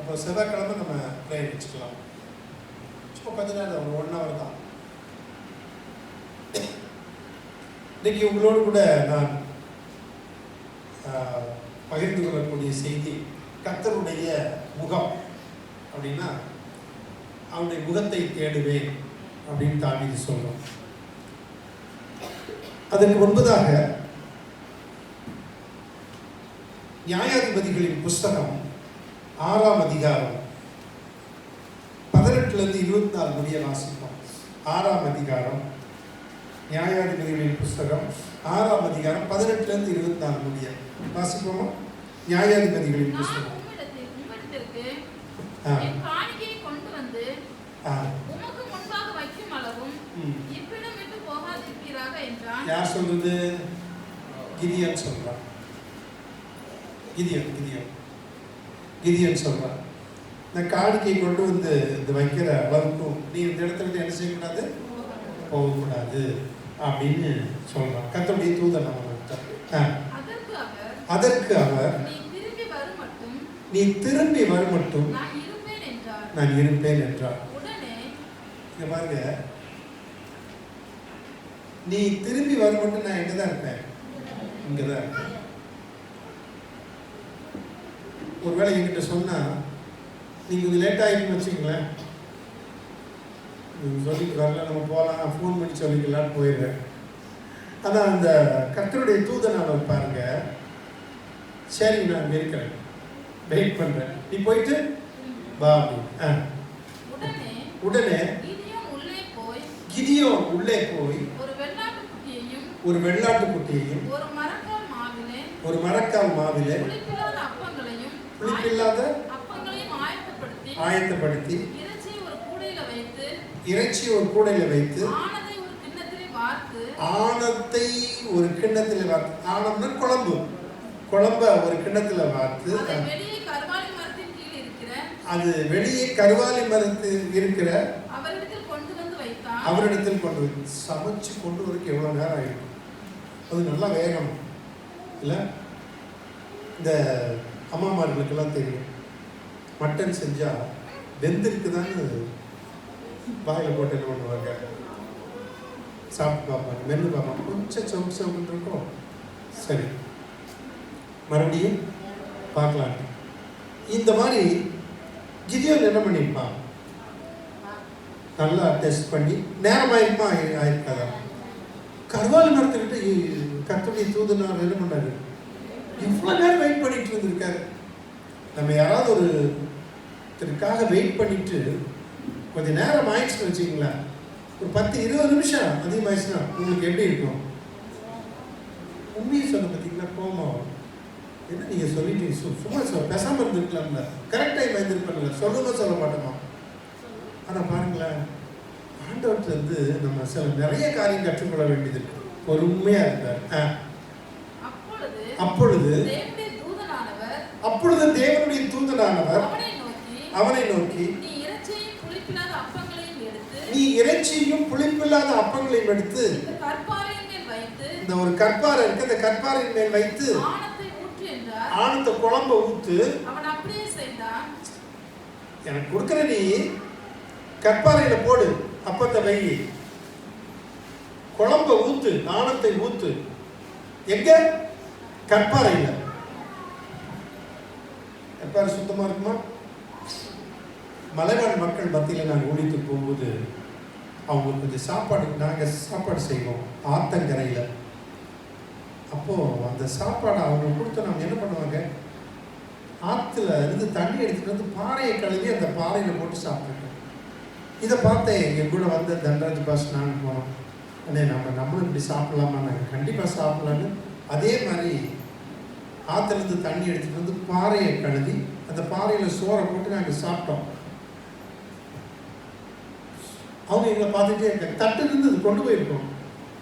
அப்போ செவ்வாய்க்கிழமை நம்ம ப்ரேயர் வச்சுக்கலாம். சும்மா கொஞ்ச நேரம் ஒரு 1 hour தான். இன்னைக்கு உங்களோடு கூட நான் பகிர்ந்து கொள்ளக்கூடிய செய்தி கர்த்தருடைய முகம் அப்படின்னா அவனுடைய முகத்தை தேடுவேன் அப்படின்னு தாவீது சொல்றோம். அதற்கு முன்பதாக நியாயாதிபதிகளின் புஸ்தகம் 6ஆம் அதிகாரம் 18 24 முடிய வாசிப்போம். 6ஆம் அதிகாரம் நியாயாதிபதிகளின் புஸ்தகம் 6ஆம் அதிகாரம் 18 24 முடிய வாசிப்போமா? நியாயாதிபதிகளின் புஸ்தகம். யார் சொல்றது? கிதியோன் சொல்றான். கிதியோன் சொல்றான், நான் காணிக்கை கொண்டு வந்து இந்த வைக்கிற அளவுக்கும் நீ இந்த இடத்துல என்ன செய்யக்கூடாது, போகக்கூடாது அப்படின்னு சொல்றான். கர்த்தருடைய தூதன் அதற்கு அவர் நீ திரும்பி வரும் மட்டும் நான் இருப்பேன் என்றார். இங்க பாருங்க, நீ திரும்பி வரும் மட்டும் நான் எங்கதான் இருப்பேன், இங்கதான் இருப்பேன். ஒருவேளை என்கிட்ட சொன்னா நீங்க கொஞ்சம் லேட் ஆகிடுன்னு வச்சுங்களேன், சொல்லிட்டு வரல, நம்ம போகலாம், ஃபோன் பண்ணி சொல்லிக்கலான்னு போயிடுறேன். ஆனால் அந்த கர்த்தருடைய தூதன் அவர் பாருங்க, சரி நான் இருக்கிறேன், வெயிட் பண்றேன், நீ போயிட்டு வா அப்படின்னு. உடனே கிதியோன் உள்ளே போய் ஒரு வெள்ளாட்டு குட்டியையும் ஒரு மரக்கால் மாவிலே புளிப்பில்லாத ஆயத்தப்படுத்தி இறைச்சி ஒரு கூடையில வைத்து ஆணத்தை ஒரு கிண்ணத்தில் வார்த்து, ஆணம்னா குழம்பு, குழம்ப ஒரு கிண்ணத்துல வார்த்து அது வெளியே கருவாலி மரத்தில் இருக்கிற அவரிடத்தில் கொண்டு வந்து சமைச்சு கொண்டு வரக்கு எவ்வளவு நேரம் ஆகிடும். அது நல்லா வேகம் இல்லை? இந்த அம்மாமார்களுக்கெல்லாம் தெரியும், மட்டன் செஞ்சா வெந்திருக்குதான்னு வாயில போட்டு என்ன பண்ணுவாங்க, சாப்பிட்டு பார்ப்பாங்க, மென்று பார்ப்பாங்க, கொஞ்சம் சவுக்கு சவுக்குன்னு இருக்கும். சரி மறுபடியும் பார்க்கலாம். இந்த மாதிரி கிதியோன் என்ன பண்ணியிருப்பான், நல்லா டெஸ்ட் பண்ணி நேரமாயிருமா ஆயிருக்காதா. கருவாலி மரத்துக்கிட்ட கர்த்தருடைய தூதனார் என்ன பண்ணாரு, இவ்வளோ நேரம் வெயிட் பண்ணிட்டு இருந்திருக்காரு. நம்ம யாராவது ஒருத்தருக்காக வெயிட் பண்ணிட்டு கொஞ்சம் நேரம் ஆயிடுச்சுன்னு வச்சுங்களேன், ஒரு 10-20 நிமிஷம் அதிகமாகிடுச்சுன்னா உங்களுக்கு எப்படி இருக்கும்? உண்மையை சொல்ல பார்த்தீங்கன்னா கோபம், என்ன நீங்கள் சொல்லிட்டீங்க, சும்மா பேசாமல் இருந்துருக்கலாம்ல, கரெக்ட் டைம் வந்துருப்பேன்ல, சொல்லணும் சொல்ல மாட்டோமா? ஆனால் பாருங்களேன், ஆண்டவர்கிட்ட நம்ம சில நிறைய காரியம் கற்றுக்கொள்ள வேண்டியது இருக்கு. பொறுமையா இருக்கார். அப்பொழுது தேவனுடைய தூதனானவர் அவனை நோக்கி நீ இறைச்சியும் புளிப்பில்லாத அப்பங்களையும் எடுத்து இந்த ஒரு கற்பாறை இருக்கு, அந்த கற்பாறையின் மேல் வைத்து ஆனந்த குழம்ப ஊத்து, எனக்கு கொடுக்குற நீ கற்பாறையில போடு, அப்பத்தை வை, குழம்ப ஊத்து, ஆனத்தை ஊத்து. எங்க? கற்பாறையில. கற்பாறை சுத்தமா இருக்குமா? மலைவாழ் மக்கள் மத்தியில் நாங்கள் ஊழித்து போகும்போது அவங்களுக்கு கொஞ்சம் சாப்பாடு, நாங்கள் சாப்பாடு செய்வோம் ஆத்தங்கரையில். அப்போது அந்த சாப்பாடை அவங்க கொடுத்து நம்ம என்ன பண்ணுவாங்க, ஆற்றுல இருந்து தண்ணி எடுத்துகிட்டு வந்து பாறையை கழுவி அந்த பாறையில் போட்டு சாப்பிட்டுருக்கோம். இதை பார்த்தேன், எங்கள் கூட வந்து தண்டராஜ் பாஸ் நாங்கள் போனோம். அண்ணே நம்மளும் இப்படி சாப்பிட்லாமா? நாங்கள் கண்டிப்பாக சாப்பிட்லான்னு அதே மாதிரி ஆற்றுலேருந்து தண்ணி எடுத்துகிட்டு வந்து பாறையை கழுவி அந்த பாறையில் சோறை போட்டு நாங்கள் சாப்பிட்டோம். அவங்க எங்களை பார்த்துட்டே இருக்காங்க, தட்டு இருந்து கொண்டு போயிருக்கோம்,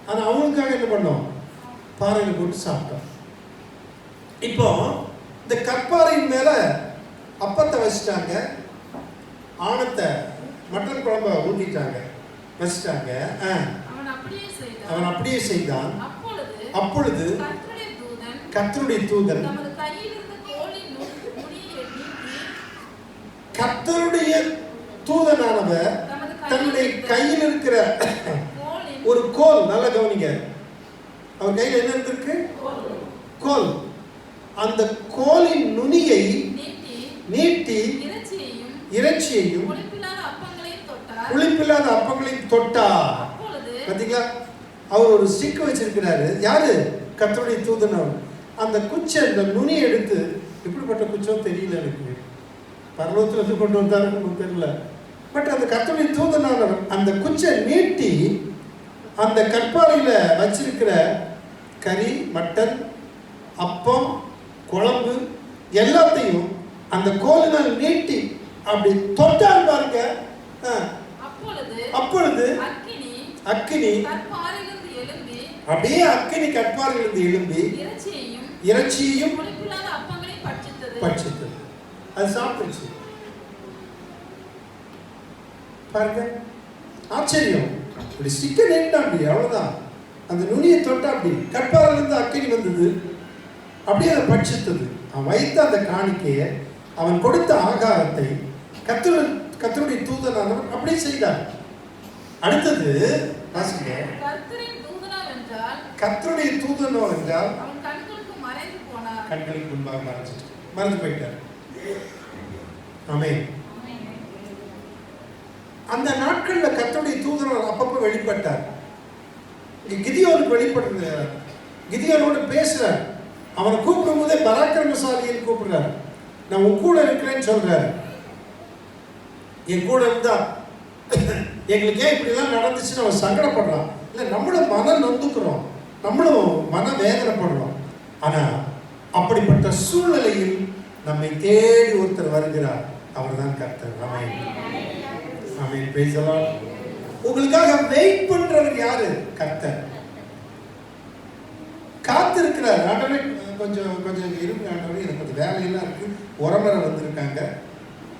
ஆனால் அவங்களுக்காக என்ன பண்ணோம், பாறையில் போட்டு சாப்பிட்டோம். இப்போ இந்த கற்பாறையின் மேலே அப்பத்தை வச்சுட்டாங்க, ஆணத்தை மட்டன் குழம்ப ஊற்றிட்டாங்க, வச்சுட்டாங்க. அவன் அப்படியே செய்தான். அப்பொழுது கர்த்தருடைய தூதன் கர்த்தருடைய தூதனானவர் தன்னுடைய கையில் இருக்கிற ஒரு கோல், நல்ல கவனிங்க, அவர் கையில் என்ன இருக்கு? கோல். அந்த கோலின் நுனியை நீட்டி இறைச்சியையும் புளிப்பில்லாத அப்பங்களையும் தொட்டார். பாத்தீங்களா? அவர் ஒரு ஸ்டிக் வச்சிருக்கிறாரு. யாரு? கர்த்தருடைய தூதன். அந்த குச்சை, அந்த நுனி எடுத்து, எப்படிப்பட்ட குச்சம் தெரியல எனக்கு, பரலோகத்துல இருந்து கொண்டு வந்தாருன்னு நமக்கு தெரியல. பட் அந்த கர்த்தருடைய தூதனானவர் அந்த குச்சை நீட்டி அந்த கற்பாறையில வச்சிருக்கிற கறி, மட்டன், அப்பம், குழம்பு எல்லாத்தையும் அந்த கோலினால் நீட்டி அப்படி தொட்டால் பாருங்க. அப்பொழுது அக்கினி அப்படியே அக்கினி கற்பாறையிலிருந்து எழும்பி இறைச்சியையும் பட்சித்தது. அது சாப்பிடுச்சு. பாருங்க, ஆச்சரியம். இப்படி ஸ்டிக்க நீட்டா அப்படி, அவ்வளவுதான். அந்த நுனியை தொட்டா அப்படி கற்பாறையிலிருந்து அக்கினி வந்தது, அப்படியே அதை பட்சித்தது. அவன் வைத்த அந்த காணிக்கையை, அவன் கொடுத்த ஆகாரத்தை கர்த்தருடைய தூதனானவர் அப்படியே செய்தார். அடுத்தது வாசிங்க. கர்த்தருடைய தூதனோ என்றால் கண்களுக்கு முன்பாக மறைஞ்சு போயிட்டார். ஆமென். அந்த நாட்கள்ல கர்த்தருடைய தூதன் அப்பப்போ வெளிப்பட்டார். கிதியோனுக்கு வெளிப்படுறது, கிதியோனோடு பேசுறார். அவனை கூப்பிடும் போதே பராக்கிரமசாலின்னு கூப்பிடுறாரு. நான் உன் கூட இருக்கிறேன்னு சொல்றாரு. என் கூட இருந்தா எங்களுக்கு ஏன் இப்படிலாம் நடந்துச்சுன்னு அவன் சங்கடப்படுறான். இல்லை, நம்மளும் மன நொந்துக்கிறோம், நம்மளும் மன வேதனைப்படுறோம். ஆனா அப்படிப்பட்ட சூழ்நிலையில் நம்மை தேடி ஒருத்தர் வருகிறார். அவர் தான் கர்த்தர். ஆமென். ஆமென். Praise the lord. உங்களுக்காக வெயிட் பண்றவர் யாரு? கர்த்தர். காத்திருக்கிறார். ஆண்டவரே கொஞ்சம் இருங்க ஆண்டவரே, எனக்கு கொஞ்சம் வேலையெல்லாம் இருக்கு, உரமர வந்திருக்காங்க,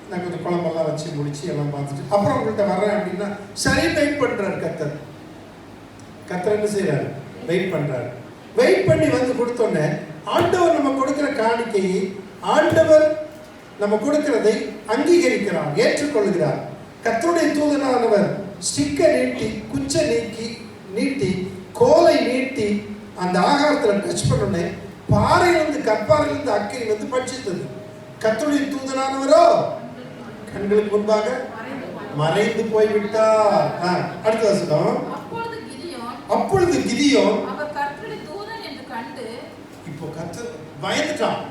நான் கொஞ்சம் குழம்பெல்லாம் வச்சு முடிச்சு எல்லாம் பார்த்துட்டு அப்புறம் உங்கள்கிட்ட வர்றேன் அப்படின்னா சரி, வெயிட் பண்றாரு கர்த்தர். கர்த்தர் என்ன செய்யறாரு? வெயிட் பண்றாரு. வெயிட் பண்ணி வந்து கொடுத்தோன்னே ஆண்டவர் நம்ம கொடுக்கிற காணிக்கையை, ஆண்டவர் நம்ம கொடுக்கிறதை அங்கீகரிக்கிறார், ஏற்றுக்கொள்கிறார். கர்த்தருடைய தூதனானவர் ஸ்டிக்கை நீட்டி, குச்சை நீட்டி, கோலை நீட்டி அந்த ஆகாரத்தில் டச் பண்ணோன்னே பாறையிலிருந்து, கற்பாறையிலிருந்து அக்கினி வந்து பட்சித்தது. கர்த்தருடைய தூதனானவரோ கண்களுக்கு முன்பாக மறைந்து போய்விட்டார். அடுத்த வசனம். அப்பொழுது கிதியோன் இப்போ கர்த்தர் பயந்துட்டான்.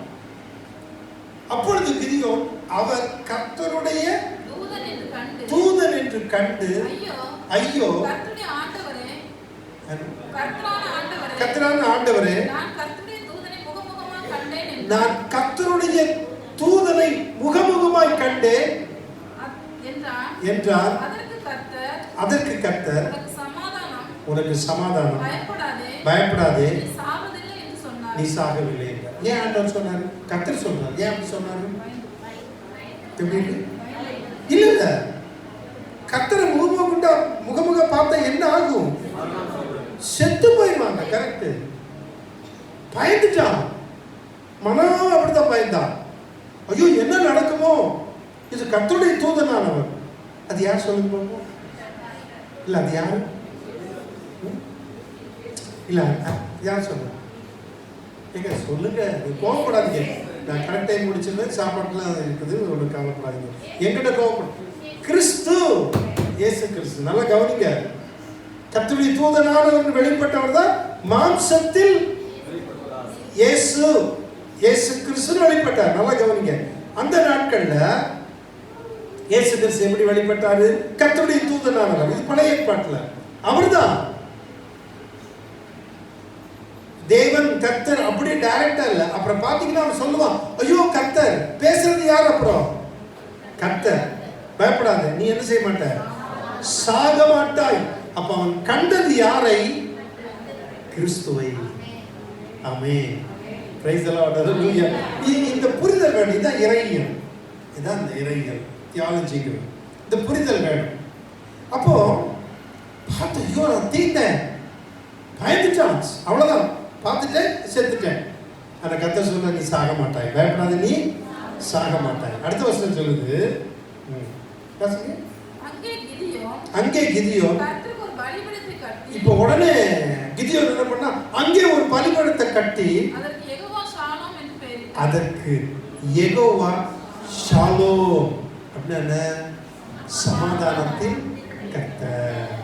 அப்பொழுது கிதியோன் அவர் கர்த்தருடைய தூதன் என்று கண்டு, ஐயோ கர்த்தரான ஆண்டவரே, நான் கர்த்தருடைய தூதனை முகமுகமாய் கண்டேன் என்றார். அதற்கு கர்த்தர், உனக்கு சமாதானம், பயப்படாதே, நீ சாகவில்லை என்றார். ஏன் ஆண்டவர் சொன்னாரு? கர்த்தர் சொன்னார். ஏன் அப்படி சொன்னாரு? இல்ல, கர்த்தரை முகமுக பார்த்தா என்ன ஆகும்? செத்து போயிடுவாங்க. கரெக்ட். பயந்துட்டான். மனம் அப்படித்தான் பயந்தான். ஐயோ என்ன நடக்குமோ? இது கர்த்தருடைய தூதனானவர். அது யார் சொல்லுங்க போகும்? இல்ல, அது யாரு? இல்ல, யார் சொல்லுங்க? ஏங்க சொல்லுங்க, கோவப்படாதீங்க. நான் கரெக்ட் டைம் முடிச்சிருந்தேன், சாப்பாட்டுலாம் இருக்குது, ஒன்றும் கவலைப்படாதீங்க. எங்கிட்ட கோவப்படும் கிறிஸ்து, இயேசு கிறிஸ்து. நல்லா கவனிங்க. கர்த்தருடைய தூதனானவர் வெளிப்பட்டவர் தான் மாம்சத்தில் இயேசு கிறிஸ்து வெளிப்பட்டார். நல்லா கவனிங்க. அந்த நாட்கள்ல இயேசு கிறிஸ்து எப்படி வெளிப்பட்டாரு? கர்த்தருடைய தூதனானவர். இது பழைய ஏற்பாட்டுல அவர்தான் தேவன். கர்த்தர் அப்படியே டைரக்டா இல்ல. அப்புறம் பாத்தீங்கன்னா அவன் சொல்லுவான், ஐயோ கர்த்தர் பேசுறது யார்? அப்புறம் கர்த்தர். பயப்படாத, நீ என்ன செய்ய மாட்ட, சாக மாட்டாய். அப்ப அவன் கண்டது யாரை? கிறிஸ்துவை. ஆமென். Praise the lord. ஹalleluya. இந்த புரிதல் வேணும். இதான் இறையியல். இதான் இந்த இறையியல் தியாலஜிக்கு இந்த புரிதல் வேணும். அப்போ பார்த்து, ஐயோ நான் தீட்டேன், பயந்துட்டான், அவ்வளவுதான், பார்த்துட்டேன், செத்துட்டேன். அந்த கர்த்தர் சொல்ற, நீ சாக மாட்டாய், பயப்படாத, நீ சாக மாட்டாய். அடுத்த வருஷம் சொல்லுது, அங்கே கிதியோன் இப்போ உடனே கிதியோன் என்ன பண்ணா, அங்கே ஒரு பலிபீடத்தை கட்டி அதற்கு யெகோவா ஷாலோம் அப்படின்னா சமாதானத்தின் கர்த்தர்,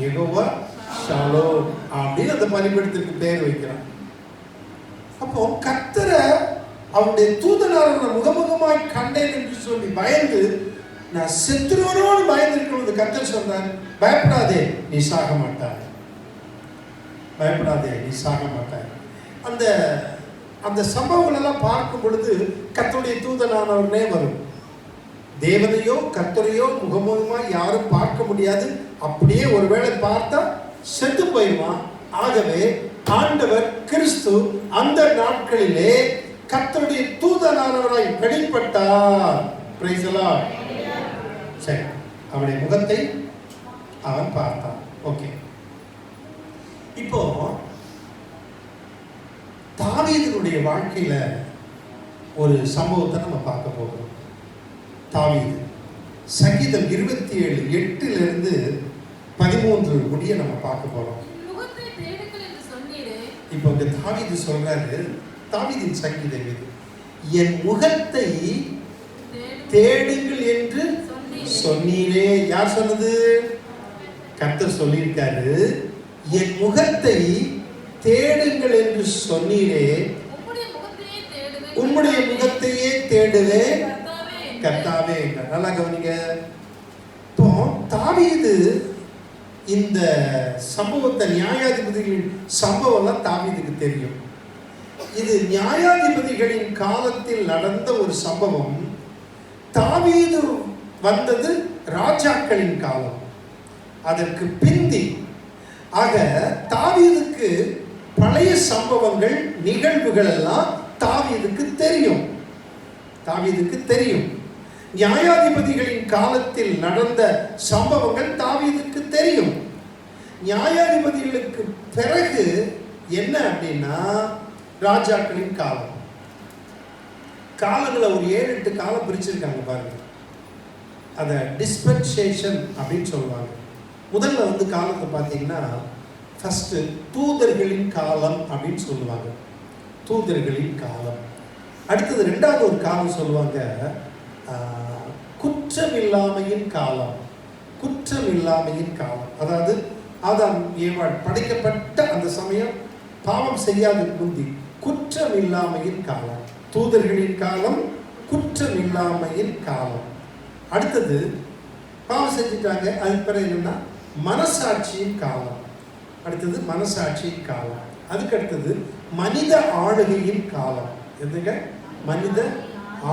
யெகோவா ஷாலோம் அப்படின்னு அந்த பலிபீடத்திற்கு பேர் வைக்கிறான். அப்போ கர்த்தரை அவருடைய தூதனாளர் முகமுகமாய் கண்டேன் என்று சொல்லி பயந்து, நான் செத்துருவனோடு பயந்திருக்கிறது. கர்த்தர் சொன்னார், பயப்படாதே நீ சாக மாட்டாய், பயப்படாதே நீ சாக மாட்டாய். அந்த அந்த சம்பவங்கள் எல்லாம் பார்க்கும் பொழுது கர்த்தருடைய தூதனானவர்னே வரும். தேவனையோ கர்த்தரையோ முகமுகமாய் யாரும் பார்க்க முடியாது. அப்படியே ஒருவேளை பார்த்தா செத்து போயிடுவான். ஆகவே ஆண்டவர் கிறிஸ்து அந்த நாட்களிலே கர்த்தருடைய தூதனானவராய் வெளிப்பட்டார். Price the Lord. சரி, அவருடைய முகத்தை அவன் பார்த்தான். ஓகே, இப்போ தாவீதுடைய வாழ்க்கையில ஒரு சம்பவத்தை நம்ம பார்க்க போகிறோம். தாவீது சங்கீதம் 27:8 13 முடிய நம்ம பார்க்க போறோம். இப்போ இந்த தாவீது சொல்றாரு, தாவீதின் சங்கீதம் இது, என் முகத்தை தேடுங்கள் என்று சொன்னீரே. யார் சொன்னது? கர்த்தர் சொல்லியிருக்காரு, என் முகத்தை தேடுங்கள் என்று சொன்னீரே, உம்முடைய முகத்தையே தேடுவேன் கர்த்தாவே. நல்லா கவனிங்க. இப்போ தாவீது இந்த சம்பவத்தை, நியாயாதிபதிகளின் சம்பவம்லாம் தாவீதுக்கு தெரியும். இது நியாயாதிபதிகளின் காலத்தில் நடந்த ஒரு சம்பவம். தாவீது வந்தது ராஜாக்களின் காலம், அதற்கு பிந்தி. ஆக தாவீதுக்கு பழைய சம்பவங்கள், நிகழ்வுகள் எல்லாம் தாவீதுக்கு தெரியும். தாவீதுக்கு தெரியும். நியாயாதிபதிகளின் காலத்தில் நடந்த சம்பவங்கள் தாவீதுக்கு தெரியும். நியாயாதிபதிகளுக்கு பிறகு என்ன அப்படின்னா ராஜாக்களின் காலம். காலங்களை ஒரு 7-8 காலம் பிரிச்சிருக்காங்க பாருங்க. அதை டிஸ்பென்சேஷன் அப்படின்னு சொல்லுவாங்க. முதல்ல காலத்தை பார்த்தீங்கன்னா ஃபர்ஸ்ட் தூதர்களின் காலம் அப்படின்னு சொல்லுவாங்க, தூதர்களின் காலம். அடுத்தது ரெண்டாவது ஒரு காலம் சொல்லுவாங்க, குற்றமில்லாமையின் காலம். குற்றமில்லாமையின் காலம், அதாவது ஆதாம் ஏவாள் படைக்கப்பட்ட அந்த சமயம், பாவம் செய்யாத முந்தி குற்றமில்லாமையின் காலம். தூதர்களின் காலம், குற்றமில்லாமையின் காலம். அடுத்தது பாவம் செஞ்சுட்டாங்க, அதுக்கு பிறகு என்னன்னா மனசாட்சியின் காலம். அடுத்தது மனசாட்சியின் காலம். அதுக்கு அடுத்தது மனித ஆளுகையின் காலம். எதுங்க? மனித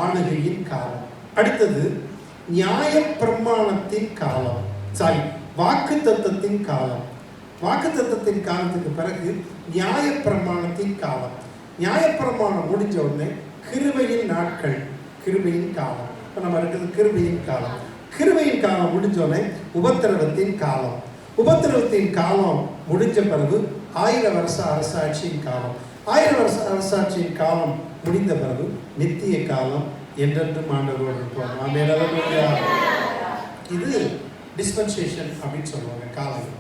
ஆளுகையின் காலம். அடுத்தது நியாய பிரமாணத்தின் காலம், சாரி வாக்கு தத்தத்தின் காலம். வாக்கு தத்தத்தின் காலத்துக்கு பிறகு நியாய பிரமாணத்தின் காலம். நியாய பிரமாணம் முடிஞ்ச உடனே கிருபையின் நாட்கள், கிருபையின் காலம். இப்போ நம்ம இருக்கிறது கிருபையின் காலம். கிருபையின் காலம் முடிஞ்சோடனே உபத்திரவத்தின் காலம். உபத்திரவத்தின் காலம் முடிஞ்ச பிறகு 1000 வருஷ அரசாட்சியின் காலம். 1000 வருஷ அரசாட்சியின் காலம் முடிந்த பிறகு நித்திய காலம், என்றென்றும் ஆண்டவரோடு இருப்போம். ஆமென். இது டிஸ்பென்சேஷன் அப்படின்னு சொல்லுவாங்க காலம்.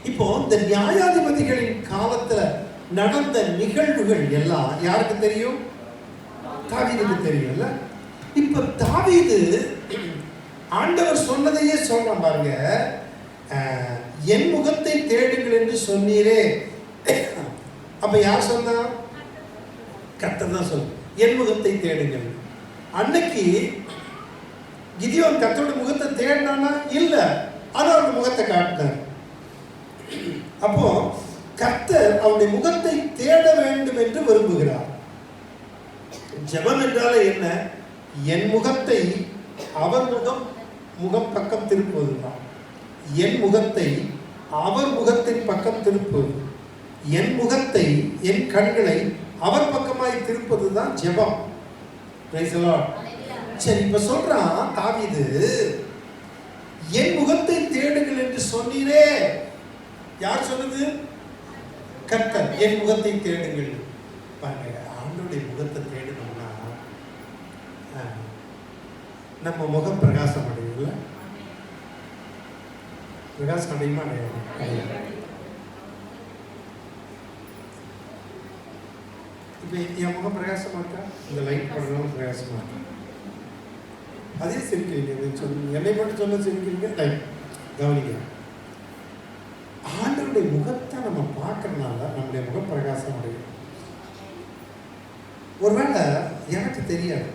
இப்போ இந்த நியாயாதிபதிகளின் காலத்துல நடந்த நிகழ்வுகள் எல்லாம் யாருக்கு தெரியும்? தாவீதுக்கு தெரியும்ல. இப்ப தாவீது ஆண்டவர் சொன்னதையே சொல்றான் பாருங்க. என் முகத்தை தேடுங்கள் என்று சொன்னீரே. அப்ப யார் சொன்னா? கர்த்தர் தான் சொல்ல, என் முகத்தை தேடுங்கள். அன்னைக்கு கிதியோன் கர்த்தருடைய முகத்தை தேடினானா? இல்ல, ஆனா அவருடைய முகத்தை காட்டினார். அப்போ கர்த்தர் அவருடைய முகத்தை தேட வேண்டும் என்று விரும்புகிறார். ஜெபம் என்றாலே என்ன? என் முகத்தை அவர் முகம் பக்கம் திருப்புவதுதான். என் முகத்தை அவர் முகத்தின் பக்கம் திருப்புவது, என் முகத்தை, என் கண்களை அவர் பக்கமாய் திருப்பதுதான் ஜெபம். Price the Lord. சரி, இப்ப சொல்றான் தாவீது, என் முகத்தை தேடுங்கள் என்று சொன்னீரே. யார் சொன்னது? கர்த்தர். என் முகத்தை தேடுங்கள். பாருங்க, ஆண்டவருடைய முகத்தை தேடணும்னா நம்ம முகம் பிரகாசம் அடையும்ல? பிரகாசம் அடையுமா அடையாது? இப்போ என் முகம் பிரகாசமா இருக்கா? இந்த லைட் படுறதும் பிரகாசமா இருக்கா? அதே சிரிக்கிறீங்க. சொல்லுங்க, என்னை மட்டும் சொல்ல சிரிக்கிறீங்க. லைட் கவனிக்க. ஆண்டவருடைய முகத்தை நம்ம பார்க்கறதுனால நம்முடைய முகம் பிரகாசம் அடையும். ஒருவேளை எனக்கு தெரியாது,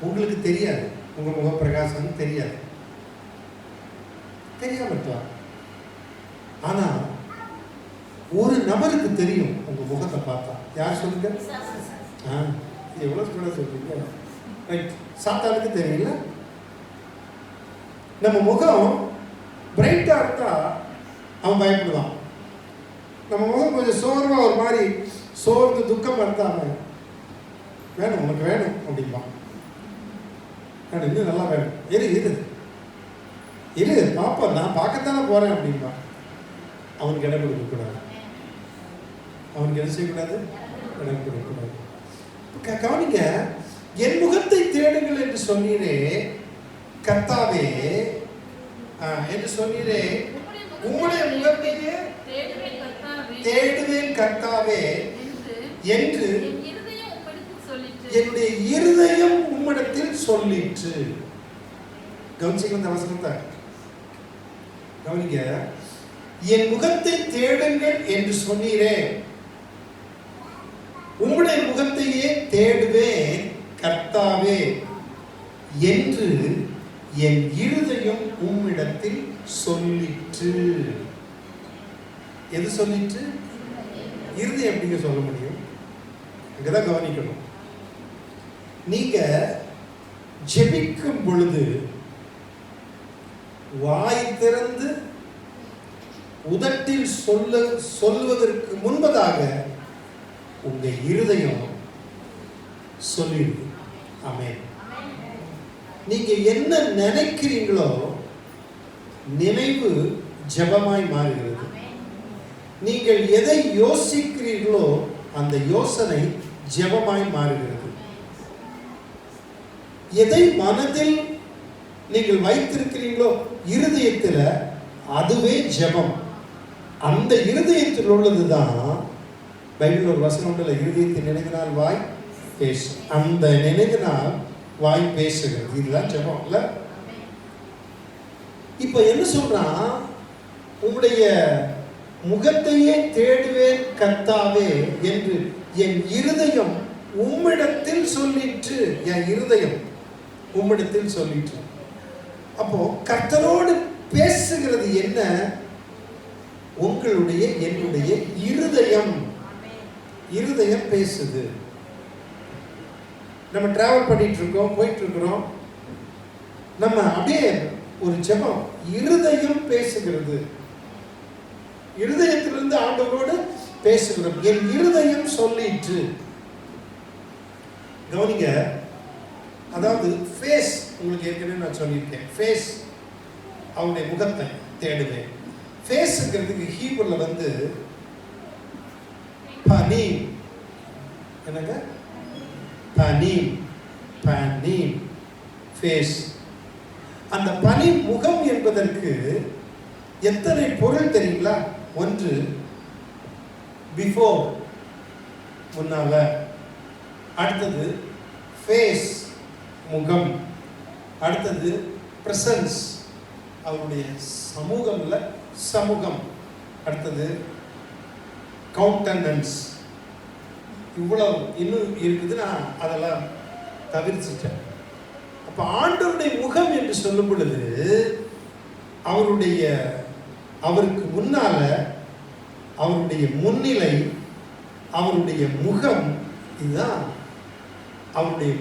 உங்களுக்கு தெரியாது, உங்க முகம் பிரகாசம் தெரியாது, தெரியாம இருக்கலாம். ஆனா ஒரு நபருக்கு தெரியும் உங்க முகத்தை பார்த்தா. யார் சொல்லுங்க? எவ்வளவு கூட சொல்றீங்க. ரைட். சாத்தானுக்கு தெரியல. நம்ம முகம் பிரைட்டா இருந்தா அவன் பயப்படுவான். நம்ம முகம் கொஞ்சம் சோர்வா ஒரு மாதிரி சோர்ந்து துக்கம் இருந்தா அவன் வேணும், உனக்கு வேணும் அப்படிம்பான். இன்னும் நல்லா வேணும், இரு பாப்பா, நான் பார்க்கத்தானே போறேன் அப்படின்பா. அவனுக்கு இடம் கொடுக்க கூடாது. அவனுக்கு என்ன செய்யக்கூடாது? இடம் கொடுக்க கூடாது. கவனிங்க, என் முகத்தை தேடுங்கள் என்று சொன்னீரே கர்த்தாவே, என்று சொன்னீரே, உம்முடைய முகத்தையே தேடுவேன் கர்த்தாவே என்று என்னுடைய இருதயம் உம்மிடத்தில் சொல்லிற்று. கவனிச்சிங்க இந்த வசனத்தை. கவனிங்க, என் முகத்தை தேடுங்கள் என்று சொன்னீரே, உம்முடைய முகத்தையே தேடுவேன் கர்த்தாவே என்று என் இருதயம் உம்மிடத்தில் சொல்லிற்று. எது சொல்லிற்று? இருதயம் எப்படிங்க சொல்ல முடியும்? அங்கதான் கவனிக்கணும். நீங்க ஜெபிக்கும் பொழுது வாய் திறந்து உதட்டில் சொல்வதற்கு முன்பதாக உங்க இருதயம் சொல்லிடுது. ஆமென். நீங்க என்ன நினைக்கிறீங்களோ நினைவு ஜெபமாய் மாறுகிறது. நீங்கள் எதை யோசிக்கிறீர்களோ அந்த யோசனை ஜெபமாய் மாறுகிறது. எதை மனதில் நீங்கள் வைத்திருக்கிறீங்களோ இருதயத்தில், அதுவே ஜெபம். அந்த இருதயத்தில் உள்ளதுதான் பைபிள் ஒரு வசனம் உள்ள, இருதயத்தை நினைவினால் வாய் பேசு. அந்த நினைவினால் வாய் பேசுகிறது. இதுதான் ஜெபம் இல்ல? இப்ப என்ன சொல்றான்? உங்களுடைய முகத்தையே தேடுவேன் கர்த்தாவே என்று என் இருதயம் உம்மிடத்தில் சொல்லிற்று. என் இருதயம் உம்மிடத்தில் சொல்லிற்று. அப்போ கர்த்தரோடு பேசுகிறது என்ன? உங்களுடைய என்னுடைய இருதயம். இருதயம் பேசுது. நம்ம டிராவல் பண்ணிட்டு இருக்கோம், போயிட்டு இருக்கிறோம். நம்ம அப்படியே ஒரு ஜெபம், இருதயம் பேசுகிறது. இருதயத்திலிருந்து ஆண்டவரோடு பேசுகிறோம். என் இருதயம் சொல்லிற்று. கவனிங்க, அதாவது ஃபேஸ், உங்களுக்கு ஏற்கனவே நான் சொல்லியிருக்கேன். ஃபேஸ், அவனுடைய முகத்தை தேடுவேன். ஃபேஸ்ங்கிறதுக்கு ஹீப்ருல வந்து பனீம். என்னங்க? பனீம். பனீம் ஃபேஸ். அந்த பனீம் முகம் என்பதற்கு எத்தனை பொருள் தெரியுங்களா? ஒன்று பிஃபோர், முன்னால. அடுத்தது ஃபேஸ், முகம். அடுத்தது பிரசன்ஸ், அவருடைய சமூகம் இல்ல, சமூகம். அடுத்தது கவுண்டனன்ஸ். இவ்வளவு இன்னும் இருக்குது, நான் அதெல்லாம் தவிர்த்துட்டேன். அப்ப ஆண்டவருடைய முகம் என்று சொல்லும் பொழுது அவருக்கு முன்னால அவருடைய முன்னிலை, அவருடைய முகம், இதுதான் அவருடைய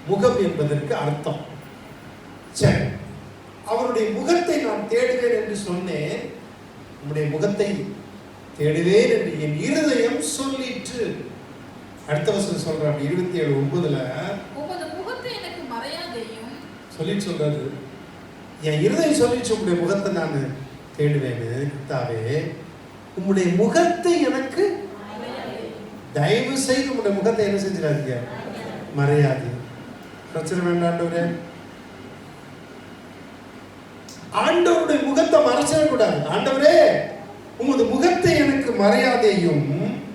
முகம் என்பதற்கு அர்த்தம். சரி, அவருடைய முகத்தை நான் தேடுவேன் என்று சொன்னேன். உம்முடைய முகத்தை தேடுவேன் என்று என் இருதயம் சொல்லிற்று. அடுத்த வசனம் சொல்றாங்க 27:9, உமது முகத்தை எனக்கு மறையாதேயும் சொல்லிட்டு சொல்றாரு, என் இருதயம் சொல்லிச்சு உம்முடைய முகத்தை நான் தேடுவேன் கர்த்தாவே, உம்முடைய முகத்தை எனக்கு தயவு செய்து உம்முடைய முகத்தை என்ன செஞ்சிடாதீங்க, மறையாது. பிரச்சனை வேண்டாம் ஆண்டவரே. ஆண்டவருடைய முகத்தை மறைச்சிட கூடாது. ஆண்டவரே உமது முகத்தை எனக்கு மறையாதேயும்,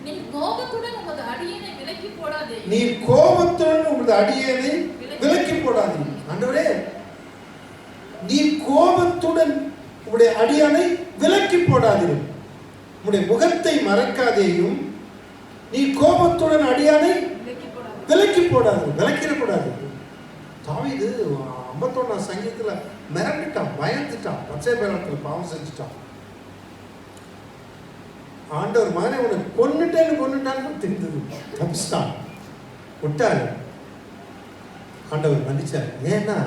நீர் கோபத்துடன் உமது அடியேனை விலக்கி போடாதேயும். நீர் கோபத்துடன் உமது அடியேனை விலக்கி போடாதேயும். ஆண்டவரே நீர் கோபத்துடன் உம்முடைய அடியானை விலக்கி போடாதீரும், உம்முடைய முகத்தை மறைக்காதேயும், நீ கோபத்துடன் அடியானை விலக்கி போடாது, விலக்கிடக்கூடாது. தாவீது 51ஆம் சங்கீதத்துல மிரண்டுட்டான், பயந்துட்டான், பச்சை பேரத்தில் பாவம் செஞ்சுட்டான். ஆண்டவர் மாதிரி அவனை கொன்னுட்டான்னு தெரிந்தது, தப்பிச்சிட்டான், விட்டாரு. ஆண்டவர் மன்னிச்சார். ஏன்னா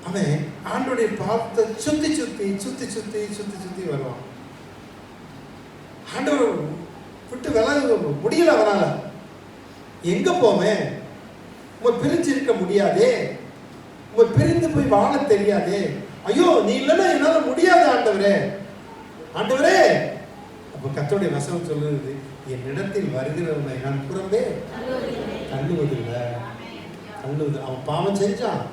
அவன் ஆண்டோடைய பாவத்தை சுத்தி சுத்தி சுத்தி சுத்தி சுத்தி சுத்தி வருவான். ஆண்டவர் விட்டு விலக முடியல அவனால. எங்க போவேன், உங்க பிரிஞ்சு இருக்க முடியாதே, உங்க பிரிந்து போய் வாழ தெரியாதே, ஐயோ நீ இல்லைன்னா என்னால முடியாது ஆண்டவரே, ஆண்டவரே. அப்ப கர்த்தருடைய வசனம் சொல்லுது, என்னிடத்தில் வருகிறவனை நான் புறம்பே தள்ளுவதில்லை. தள்ளுவது, அவன் பாவம் செஞ்சான்,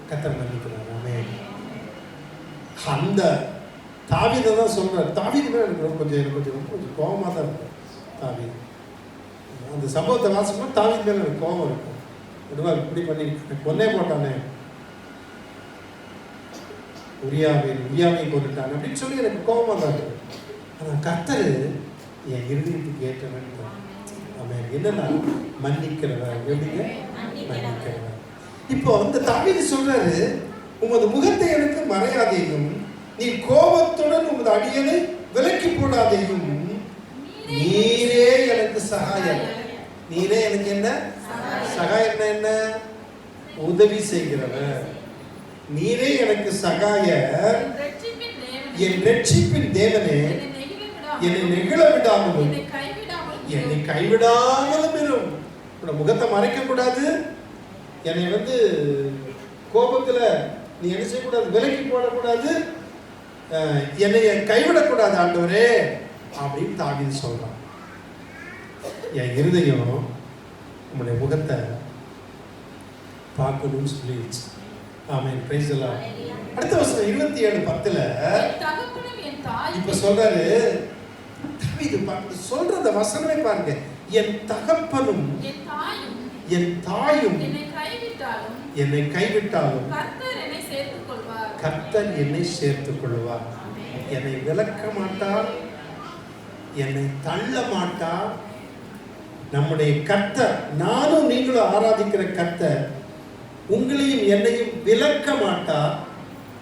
கர்த்தர் மன்னிக்கிறார். ஆமென். அந்த தாவீதை தான் சொல்றார். தாவீது மேல எனக்கு கொஞ்சம் கோபமாக தான் இருக்கும். தாவீது அந்த சம்பவத்தை வாசிக்கும் தாவீது மேல எனக்கு கோபம் இருக்கும். இப்படி பண்ணி கொன்னே போட்டானே, உரியாவை கொண்டுட்டானே அப்படின்னு சொல்லி எனக்கு கோபமாக தான் இருக்கும். ஆனால் கர்த்தர் என் இருதயத்துக்கு ஏற்றவன். ஆமென். என்னன்னா மன்னிக்கிறவர். எப்படிங்க மன்னிக்கிறவர். இப்போ அந்த தாவீது சொல்றாரு, உமது முகத்தை எனக்கு மறையாதேயும், நீ கோபத்துடன் உமது அடியனை விலக்கி போடாதேயும், நீரே எனக்கு சகாயம். நீரே எனக்கு என்ன சகாயம்? என்ன? உதவி செய்கிறவர். நீரே எனக்கு சகாயர், என் ரட்சிப்பின் தேவனே, என்னை நெகிழ விடாமலும் என்னை கைவிடாமலும் இரும். முகத்தை மறைக்க கூடாது, என்னை கோபத்துல நீ என்ன செய்யக்கூடாது, விலக்கி போடக்கூடாது, என்னை கைவிடக்கூடாது ஆண்டவரே அப்படின்னு தாவீது சொல்றான். என் இருதயம் உங்களுடைய முகத்தை பார்க்கணும்னு சொல்லிடுச்சு. ஆமென். Praise the lord. அடுத்த வசனம் 27:10 இப்ப சொல்றாரு தாவீது. சொல்றத வசனமே பாருங்க, என் தகப்பனும் என் தாயும் என்னை கைவிட்டாலும் கர்த்தர் என்னை சேர்த்துக் கொள்வார். என்னை விலக்க மாட்டார், என்னை தள்ள மாட்டார். நம்முடைய கர்த்தர், நானும் நீங்களும் ஆராதிக்கிற கர்த்தர் உங்களையும் என்னையும் விலக்க மாட்டார்,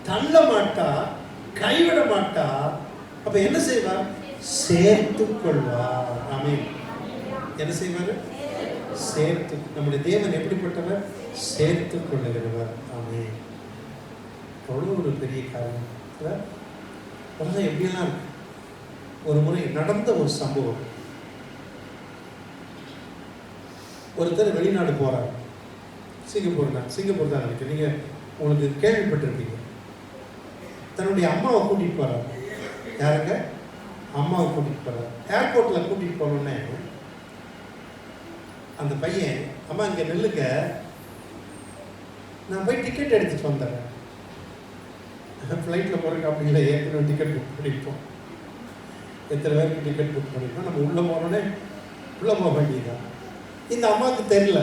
தள்ள மாட்டார், கைவிட மாட்டார். அப்ப என்ன செய்வார்? சேர்த்துக் கொள்வார். ஆமென். என்ன செய்வார்? சேர்த்து. நம்முடைய தேவன் எப்படிப்பட்டவர்? சேர்த்துக் கொள்ளுகிறவர். ஆமென். அவ்வளோ ஒரு பெரிய காரணம். அதெல்லாம் எப்படியெல்லாம் இருக்கு. ஒரு முறை நடந்த ஒரு சம்பவம். ஒருத்தர் வெளிநாடு போறார். சிங்கப்பூர் தான் நினைக்கிறேன். நீங்க உங்களுக்கு கேள்விப்பட்டிருப்பீங்க. தன்னுடைய அம்மாவை கூட்டிட்டு போறாரு. யாருங்க? அம்மாவை கூட்டிட்டு போறாரு. ஏர்போர்ட்ல கூட்டிட்டு போனோடனே அந்த பையன், அம்மா இங்க நெல்லுங்க, நான் போய் டிக்கெட் எடுத்துட்டு வந்துடுறேன். ஃப்ளைட்டில் போகிறதுக்கு அப்படி இல்லை, ஏற்கனவே டிக்கெட் புக் பண்ணியிருப்போம். எத்தனை பேருக்கு டிக்கெட் புக் பண்ணியிருப்போம். நம்ம உள்ளே போனோடனே உள்ளே போக வேண்டியதுதான். இந்த அம்மாவுக்கு தெரியல,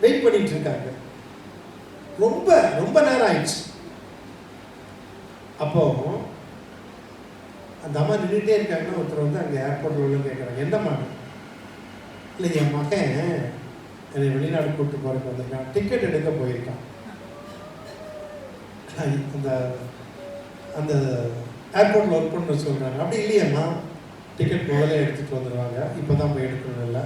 வெயிட் பண்ணிட்டு இருக்காங்க. ரொம்ப ரொம்ப நேரம் ஆயிடுச்சு. அப்போ அந்த அம்மா நின்றுட்டே இருக்காங்கன்னா ஒருத்தர் அங்கே ஏர்போர்ட்டில் உள்ள கேட்குறாங்க, என்னம்மா? இல்லை, என் மகன் என்னை வெளிநாடு கூப்பிட்டு போகிறதுக்கு வந்திருக்கான், டிக்கெட் எடுக்க போயிருக்கான். அந்த அந்த ஏர்போர்ட்டில் ஒர்க் பண்ண சொல்கிறாங்க. அப்படி இல்லையம்மா, டிக்கெட் முதல்ல எடுத்துகிட்டு வந்துடுவாங்க, இப்போ தான் போய் எடுக்கணும், இல்லை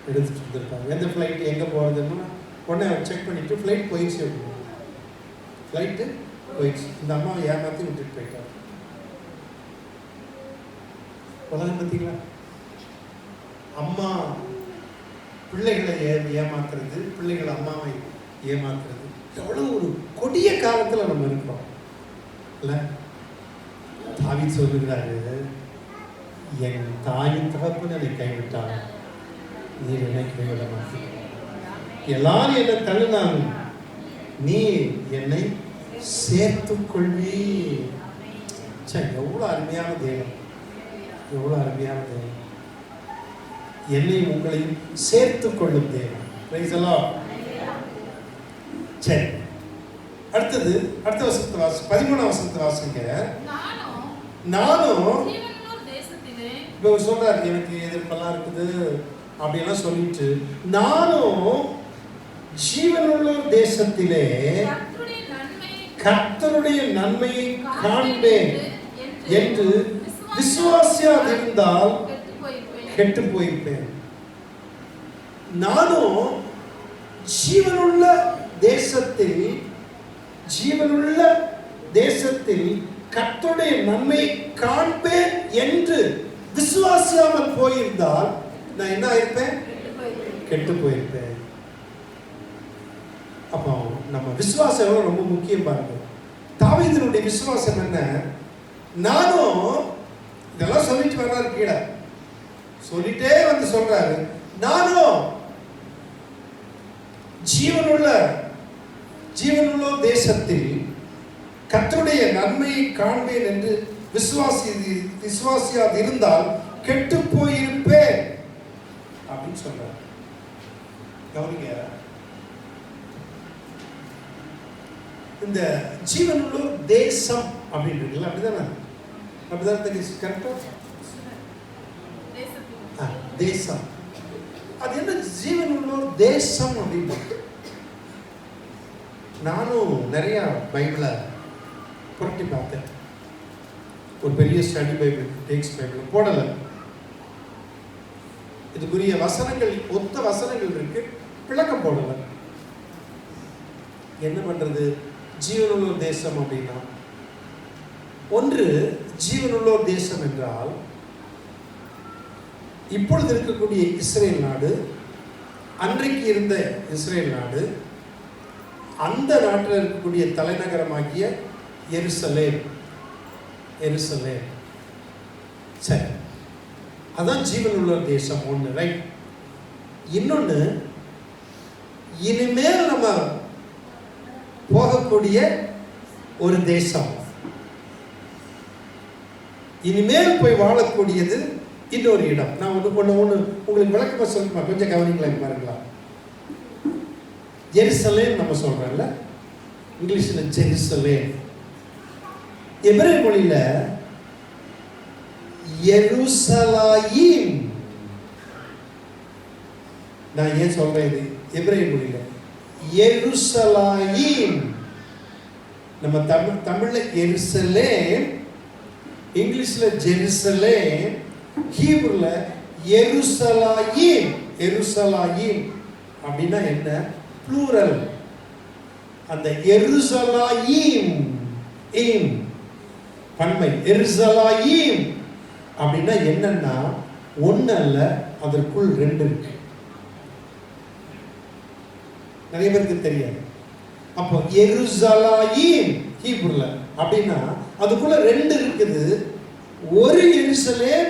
எடுத்துகிட்டு வந்துருக்காங்க. எந்த ஃப்ளைட்டு எங்கே போகிறதுன்னு உடனே செக் பண்ணிவிட்டு ஃப்ளைட் போயிடுச்சு அப்படின்னு. ஃப்ளைட்டு போயிடுச்சு. இந்த அம்மாவை ஏமாற்றி விட்டுட்டு போயிட்டார். உலகம் பார்த்தீங்களா? அம்மா பிள்ளைகளை ஏமாத்துறது, பிள்ளைகள் அம்மாவை ஏமாத்துறது எவ்வளோ ஒரு கொடிய காலத்தில் நம்ம இருக்கிறோம் இல்லை? தாவீது சொல்லுகிறாரு, என் தாயின் தகப்பன் என்னை கைவிட்டார், நீர் என்னை கைவிட மாட்டீங்க. எல்லாரும் என்னை தள்ளினாலும் நீ என்னை சேர்த்துக் கொள்வி. எவ்வளவு அருமையான தேவன், எவ்வளவு அருமையான தேவன். என்னையும் உங்களையும் சேர்த்துக் கொள்ளும் தேவன். Price the Lord. சரி, அடுத்தது அடுத்த வசனத்தை வாசி, 13ஆம் வசனத்தை வாசிங்க. நானும் இப்போ சொல்றாரு, எனக்கு எதிர்ப்பெல்லாம் இருக்குது அப்படியெல்லாம் சொல்லிட்டு, நானும் ஜீவனுள்ள தேசத்திலே கர்த்தருடைய நன்மையை காண்பேன் என்று விசுவாசியாதிருந்தால் கெட்டு போயிருப்பேன். நானும் ஜீவனுள்ள தேசத்தில் கர்த்தருடைய நன்மையை காண்பேன் என்று விசுவாசியாமல் போயிருந்தால் நான் என்ன ஆயிருப்பேன்? கெட்டு போயிருப்பேன். அப்போ நம்ம விசுவாசம் ரொம்ப முக்கியம் பாருங்க. தாவீதினுடைய விசுவாசம் என்ன? நானும் இதெல்லாம் சொல்லிட்டு வர்றாரு, கீழே சொல்லிட்டே வந்து சொல்றாரு, நானும் ஜீவனுள்ள தேசத்தில் கர்த்தருடைய நன்மையை காண்பேன் என்று விசுவாசியாது இருந்தால் கெட்டு போயிருப்பேன் அப்படின்னு சொல்றாரு. கவனிங்க, இந்த ஜீவனுள்ள தேசம் அப்படின்றீங்களா? அப்படிதான் தெரியுது. கரெக்டா? தேசம், அது என்ன ஜீவனுள்ள தேசம் அப்படின்னு? நானும் நிறைய பைபிளை புரட்டி பார்த்தேன். ஒரு பெரிய ஸ்டடி பைபிள், டெக்ஸ்ட் பைபிள் போடலை. இதுக்குரிய வசனங்கள், ஒத்த வசனங்கள் இருக்கு, விளக்கம் போடலை. என்ன பண்றது? ஜீவனுள்ள தேசம் அப்படின்னா, ஒன்று ஜீவனுள்ள தேசம் என்றால் இப்பொழுது இருக்கக்கூடிய இஸ்ரேல் நாடு, அன்றைக்கு இருந்த இஸ்ரேல் நாடு, அந்த நாட்டில் இருக்கக்கூடிய தலைநகரமாகிய எருசலேம். சரி, அதான் ஜீவனுள்ள தேசம் ஒன்று, ரைட்? இன்னொன்று, இனிமேல் நம்ம போகக்கூடிய ஒரு தேசம், இனிமேல் போய் வாழக்கூடியது இன்னொரு இடம். நான் ஒன்று உங்களுக்கு விளக்கமா சொல்லுமா, கொஞ்சம் கவனிங்களா பாருங்களா. எருசலேம் நம்ம சொல்றோம்ல, இங்கிலீஷ்ல ஜெருசலேம், எபிரேய மொழியில எருசலாயிம். நான் ஏன் சொல்றேன் இது? எபிரேய மொழியில எருசலாயிம், நம்ம தமிழ்ல எருசலேம், இங்கிலீஷ்ல ஜெருசலேம், ஹீப்ருல எருசலாயிம். எருசலாயிம் அப்படின்னா என்ன? ப்ளூரல். அந்த எருசலாயிம் பன்மை, எருசலாயிம் அப்படின்னா என்னன்னா, ஒன்னு அல்ல, அதற்குள் ரெண்டு இருக்கு. நிறைய பேருக்கு தெரியாது. அப்போ எருசலாயிம் ஹீப்ருல அப்படின்னா அதுக்குள்ள ரெண்டு இருக்குது. ஒரு எருசலேம்,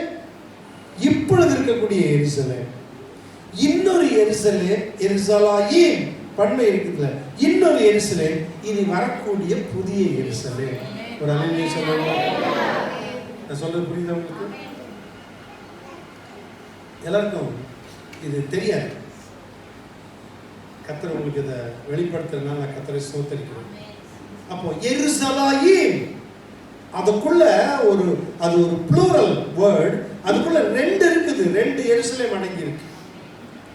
இப்பொழுது இருக்கக்கூடிய எருசலேம். இன்னொரு எருசலேம், எருசலாயிம் பன்மை இருக்குதுல, இன்னொரு எருசலேம், இனி வரக்கூடிய புதிய எருசலேம். ஒரு அல்லேலூயா சொல்லுங்க. நான் சொல்றது புரியுதா உங்களுக்கு? எல்லாருக்கும் இது தெரியாது. கர்த்தர் உங்களுக்கு இதை வெளிப்படுத்துறதுனால நான் கர்த்தரை ஸ்தோத்திரிக்கிறேன். அப்போ எருசலாயிம், அதுக்குள்ள அது ஒரு ப்ளூரல் வேர்ட், அதுக்குள்ள ரெண்டு இருக்குது, ரெண்டு எருசலேம் அடங்கி இருக்கு.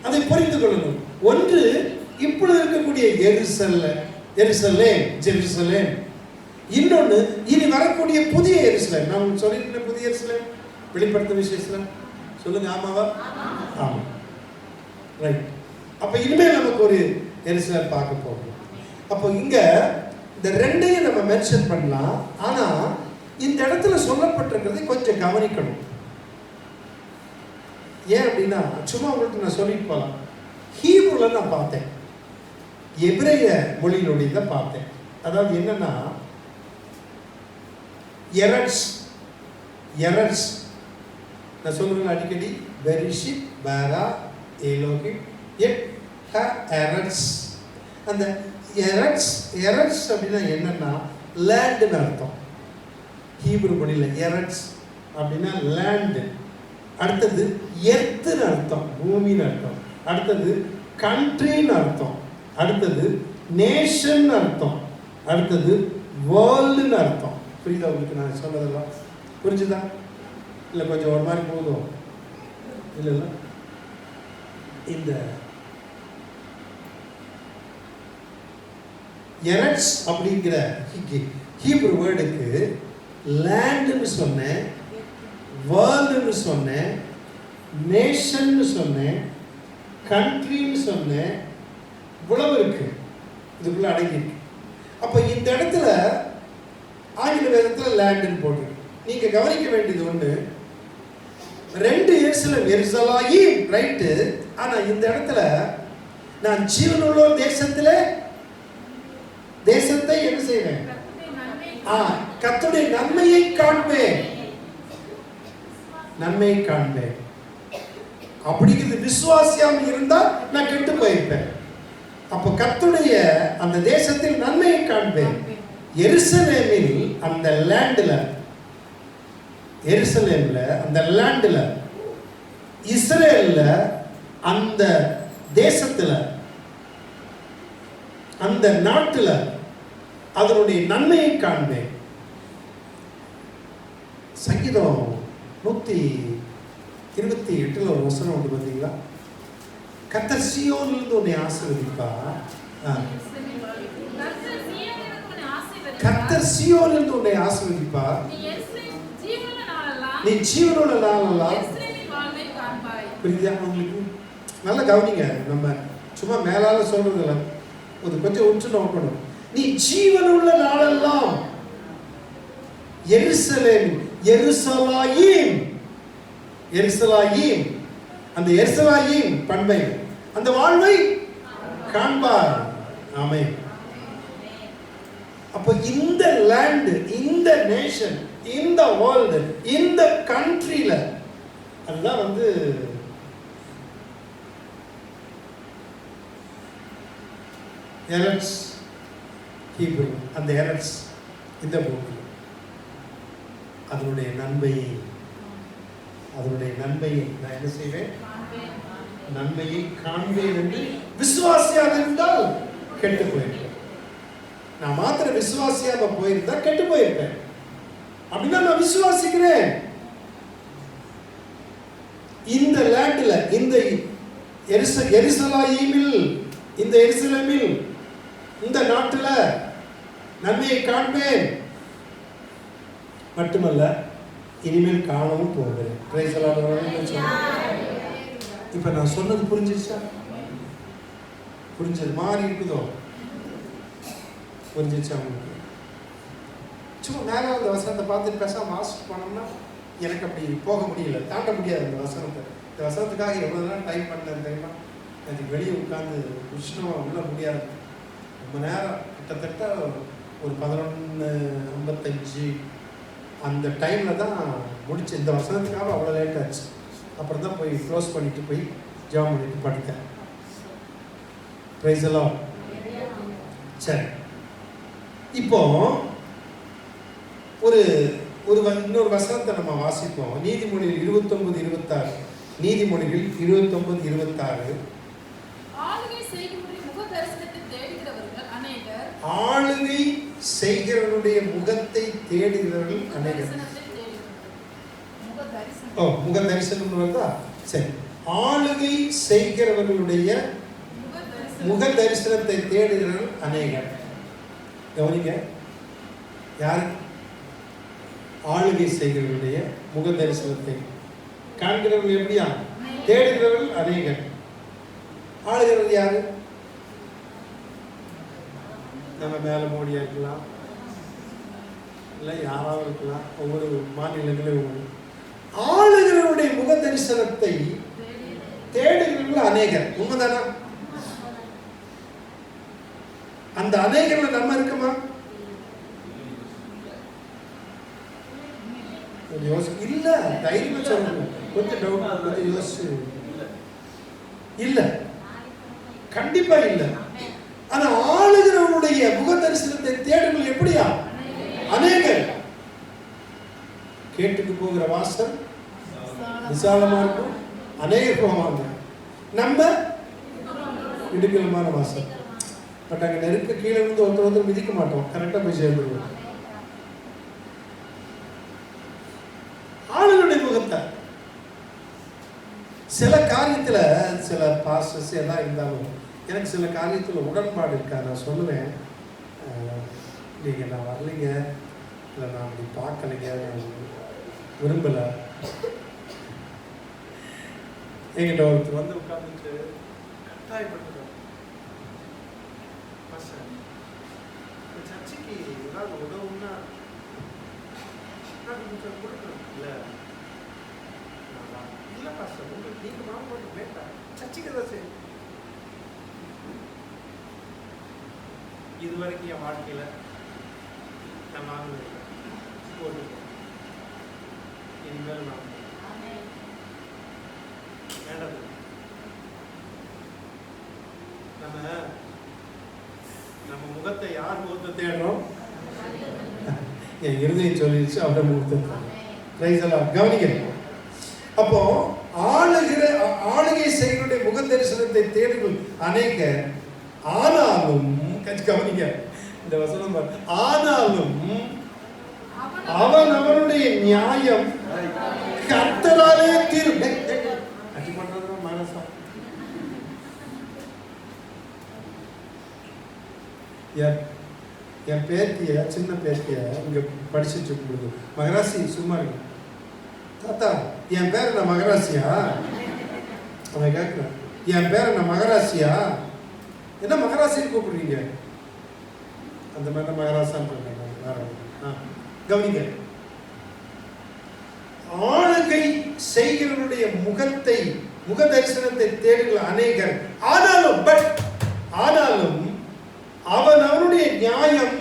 அதை புரிந்து கொள்ளணும். ஒன்று இப்பொழுது இருக்கக்கூடிய எருசலேம், ஜெருசலேம். இன்னொன்று இனி வரக்கூடிய புதிய எருசலேம். நான் சொல்லியிருக்கேன், புதிய எருசலேம் வெளிப்படுத்த விசேஷம். சொல்லுங்க, ஆமாவா? ஆமா, ரைட். அப்ப இனிமேல் நமக்கு ஒரு எருசலேம் பார்க்க போகிறோம். அப்போ இங்க இந்த ரெண்டையும் நம்ம மென்ஷன் பண்ணலாம். ஆனா இந்த இடத்துல சொல்லப்பட்டிருக்கிறதை கொஞ்சம் கவனிக்கணும். ஏன் அப்படின்னா, சும்மா உங்களுக்கு நான் சொல்லிட்டு போகலாம். ஹீப்ருல நான் பார்த்தேன், எபிரேய மொழியினுடைய தான் பார்த்தேன். அதாவது என்னன்னா, எரட்ஸ் நான் சொல்றேன் அடிக்கடி, பெரிஷித், பாரா, ஏலோகி, எட் எரட்ஸ். அந்த எரட்ஸ் அப்படின்னா என்னன்னா லேண்டுன்னு அர்த்தம். ஹீப்ரு மொழியில் எரட்ஸ் அப்படின்னா லேண்டு. அடுத்தது எர்த்துன்னு அர்த்தம், பூமின்னு அர்த்தம். அடுத்தது கண்ட்ரின்னு அர்த்தம். அடுத்தது நேஷன் அர்த்தம். அடுத்தது வேர்ல்டுன்னு அர்த்தம். புரியுதா உங்களுக்கு நான் சொன்னதெல்லாம்? புரிஞ்சுதா? இல்லை கொஞ்சம் ஒரு மாதிரி போதும் இல்லை? இந்த எரட்ஸ் அப்படிங்கிற ஹீப்ரு வேர்டுக்கு லேண்டுன்னு சொன்னேன், வேர்ல்டுன்னு சொன்னேன், நேஷன்னு சொன்னேன், கண்ட்ரின்னு சொன்னேன். இவ்வளவு இருக்கு, இதுக்குள்ள அடங்கியிருக்கு. அப்போ இந்த இடத்துல ஆங்கில வேதத்தில் லேண்டுன்னு போட்டு நீங்க கவனிக்க வேண்டியது ஒன்று, 2 எருசலேம் ரைட்டு. ஆனா இந்த இடத்துல நான் ஜீவனுள்ள தேசத்தை என்ன செய்வேன்? கர்த்தருடைய நன்மையை காண்பேன். நன்மையை காண்பேன் அப்படிங்கிறது விசுவாசியாம இருந்தா நான் கெட்டு போயிருப்பேன். அப்போ கர்த்தருடைய அந்த தேசத்தில் நன்மையை காண்பேன். எருசலேமில் அந்த லேண்ட்ல, எருசலேம்ல அந்த லேண்ட்ல, இஸ்ரேல்ல அந்த தேசத்துல, அந்த நாட்டுல அதனுடைய நன்மையை காண்பேன். சங்கீதம் 128 ஒரு வசனம் உண்டு பார்த்தீங்களா? கர்த்தர் சீயோனிலிருந்து உன்னை ஆசீர்வதிப்பார். கர்த்தர் சீயோனிலிருந்து உன்னை ஆசீர்வதிப்பார். நீ ஜீவனுள்ள நாளெல்லாம். புரியுதா உங்களுக்கு? நல்லா கவனிங்க. நம்ம சும்மா மேலால சொல்றது இல்லை, கொஞ்சம் உற்று நோக்கணும். நீ ஜீவனுள்ள நாளெல்லாம் எருசலேம், எருசலாயீம் அந்த எருசலாயீம் பண்பை, அந்த வாழ்வை காண்பார். ஆமென். அப்ப இந்த லேண்ட், இந்த நேஷன், இந்த வேர்ல்டு, இந்த கண்ட்ரியில அதுதான் எரட்ஸ் ஹீப்ரு. அந்த எரட்ஸ் இந்த பூமி அதனுடைய நன்மையை நான் என்ன செய்வேன்? நன்மையை காண்பேன் என்று விசுவாசியாக இருந்தால் கெட்டு போயிருப்பேன். நான் மாத்திரம் விசுவாசியாக போயிருந்தா கெட்டு போயிருப்பேன். அப்படின்னா நான் விசுவாசிக்கிறேன். இந்த லேண்ட்ல, இந்த எருசலேமில், இந்த எருசலேமில், இந்த நாட்டுல நன்மையை காண்பேன். மட்டுமல்ல, இனிமேல் காணவும் போகிறேன். இப்ப நான் சொன்னது புரிஞ்சிருச்சா? புரிஞ்சது மாதிரி இருக்குதோ? புரிஞ்சிருச்சா உங்களுக்கு? சும்மா மேல அந்த வசனத்தை பார்த்துட்டு பேசாம வாசிட்டு போனோம்னா எனக்கு அப்படி போக முடியல, தாண்ட முடியாது அந்த வசனத்தை. இந்த வசனத்துக்காக எவ்வளவு நேரம் டைம் பண்ணேன் தெரியுமா? அதுக்கு வெளியே உட்காந்து உஷ்ணமா உள்ள முடியாது. ரொம்ப நேரம், கிட்டத்தட்ட ஒரு 11:55 அந்த டைம்ல தான் முடிச்சு. இந்த வசனத்துக்காக அவ்வளோ லேட் ஆச்சு. அப்புறம் தான் போய் க்ளோஸ் பண்ணிட்டு போய் ஜாம் பண்ணிட்டு படுத்தேன். பிரைஸ் எல்லாம். சரி, இப்போ இன்னொரு வசனத்தை நம்ம வாசிப்போம். நீதிமொழிகள் 29:26. நீதிமொழிகள் 29:26. ஆளுகை செய்கிறவருடைய முகத்தை தேடுகிறவர்கள் அநேகர். முக தரிசனம் வருதா? சரி, ஆளுகை செய்கிறவர்களுடைய முக தரிசனத்தை தேடுகிறவர்கள் அநேகர். கவனிங்க, யார்? ஆளுகை செய்கிறவர்களுடைய முக தரிசனத்தை காண்கிறவர்கள் எப்படியா? தேடுகிறவர்கள் அநேகர். ஆளுகிறவர் யாரு? நம்ம மேல மோடியா இருக்கலாம், இல்லை யாராவது இருக்கலாம், ஒவ்வொரு மாநிலங்களும். ஆளுகிறவருடைய முக தரிசனத்தை தேடுகிறவர்கள் அநேகர். உண்மைதானா? அந்த அநேகர்ல நம்ம இருக்குமா? இல்ல, தைரியமா சொல்லணும். கொஞ்சம் டவுட், கொஞ்சம் யோசிச்சு இல்ல. கண்டிப்பா இல்லை. ஆனா ஆளுகிறவனுடைய முக தரிசனத்தை தேடுங்கள் எப்படியா? அநேகர். கேட்டுக்கு போகிற வாசல் விசாலமா இருக்கும், அநேகர் போவாங்க. நம்ம இடுக்கலமான வாசல். பட் அங்க நெருக்க கீழே இருந்து ஒருத்தர் மிதிக்க மாட்டோம், கரெக்டா போய் சேர்ந்துருவோம். ஆளுகளுடைய முகத்தை சில காரியத்துல சில பாசஸ் எல்லாம் இருந்தாலும் எனக்கு சில காரியத்துல உடன்பாடு இருக்கா. நான் சொல்லுவேன், நீங்க நான் வரலைங்க, இல்லை நான் அப்படி பார்க்கலைங்க, விரும்பல. எங்கிட்ட ஒருத்தர் வந்து உட்கார்ந்துட்டு கட்டாயப்பட்டுட்டோம், சர்ச்சைக்கு ஏதாவது உதவுன்னா கொஞ்சம் கொடுக்கணும். இல்லை இல்லை பாஸ்டர், உங்களுக்கு நீங்க மாம்பழம் வேண்டாம், சர்ச்சைக்கு தான் சரி. இதுவரைக்கும் என் வாழ்க்கையில நான் வாங்கினது ஒரு இனிமேல் நான் வேண்டது. நம்ம முகத்தை யார் முகத்தை தேடுறோம்? என் இருதயம் சொல்லிடுச்சு, அவரை முகத்தை கவனிக்க. அப்போ ஆளுகை செய்வனுடைய முக தரிசனத்தை தேடுங்கள் அநேகர், ஆனாலும் கவனிக்க இந்த வசனம், ஆனாலும் அவன் அவனுடைய நியாயம் கர்த்தராலே தீரும். என் பேத்திய, சின்ன பேத்திய இங்க படிச்சுட்டு இருக்கும்போது, மகராசி சும்மா இருக்கு தாத்தா, என் பேர் என்ன மகராசியா? அவன் கேட்கிறேன், என் பேர் என்ன மகராசியா? என்ன மகராசின்னு கூப்பிடுறீங்க? அந்த மாதிரி மகராசான்னு சொல்றாங்க. கவனிங்க, ஆளுகை செய்கிறவனுடைய முக தரிசனத்தை தேடுங்கள் அநேகர், ஆனாலும் அவன் அவனுடைய நியாயம்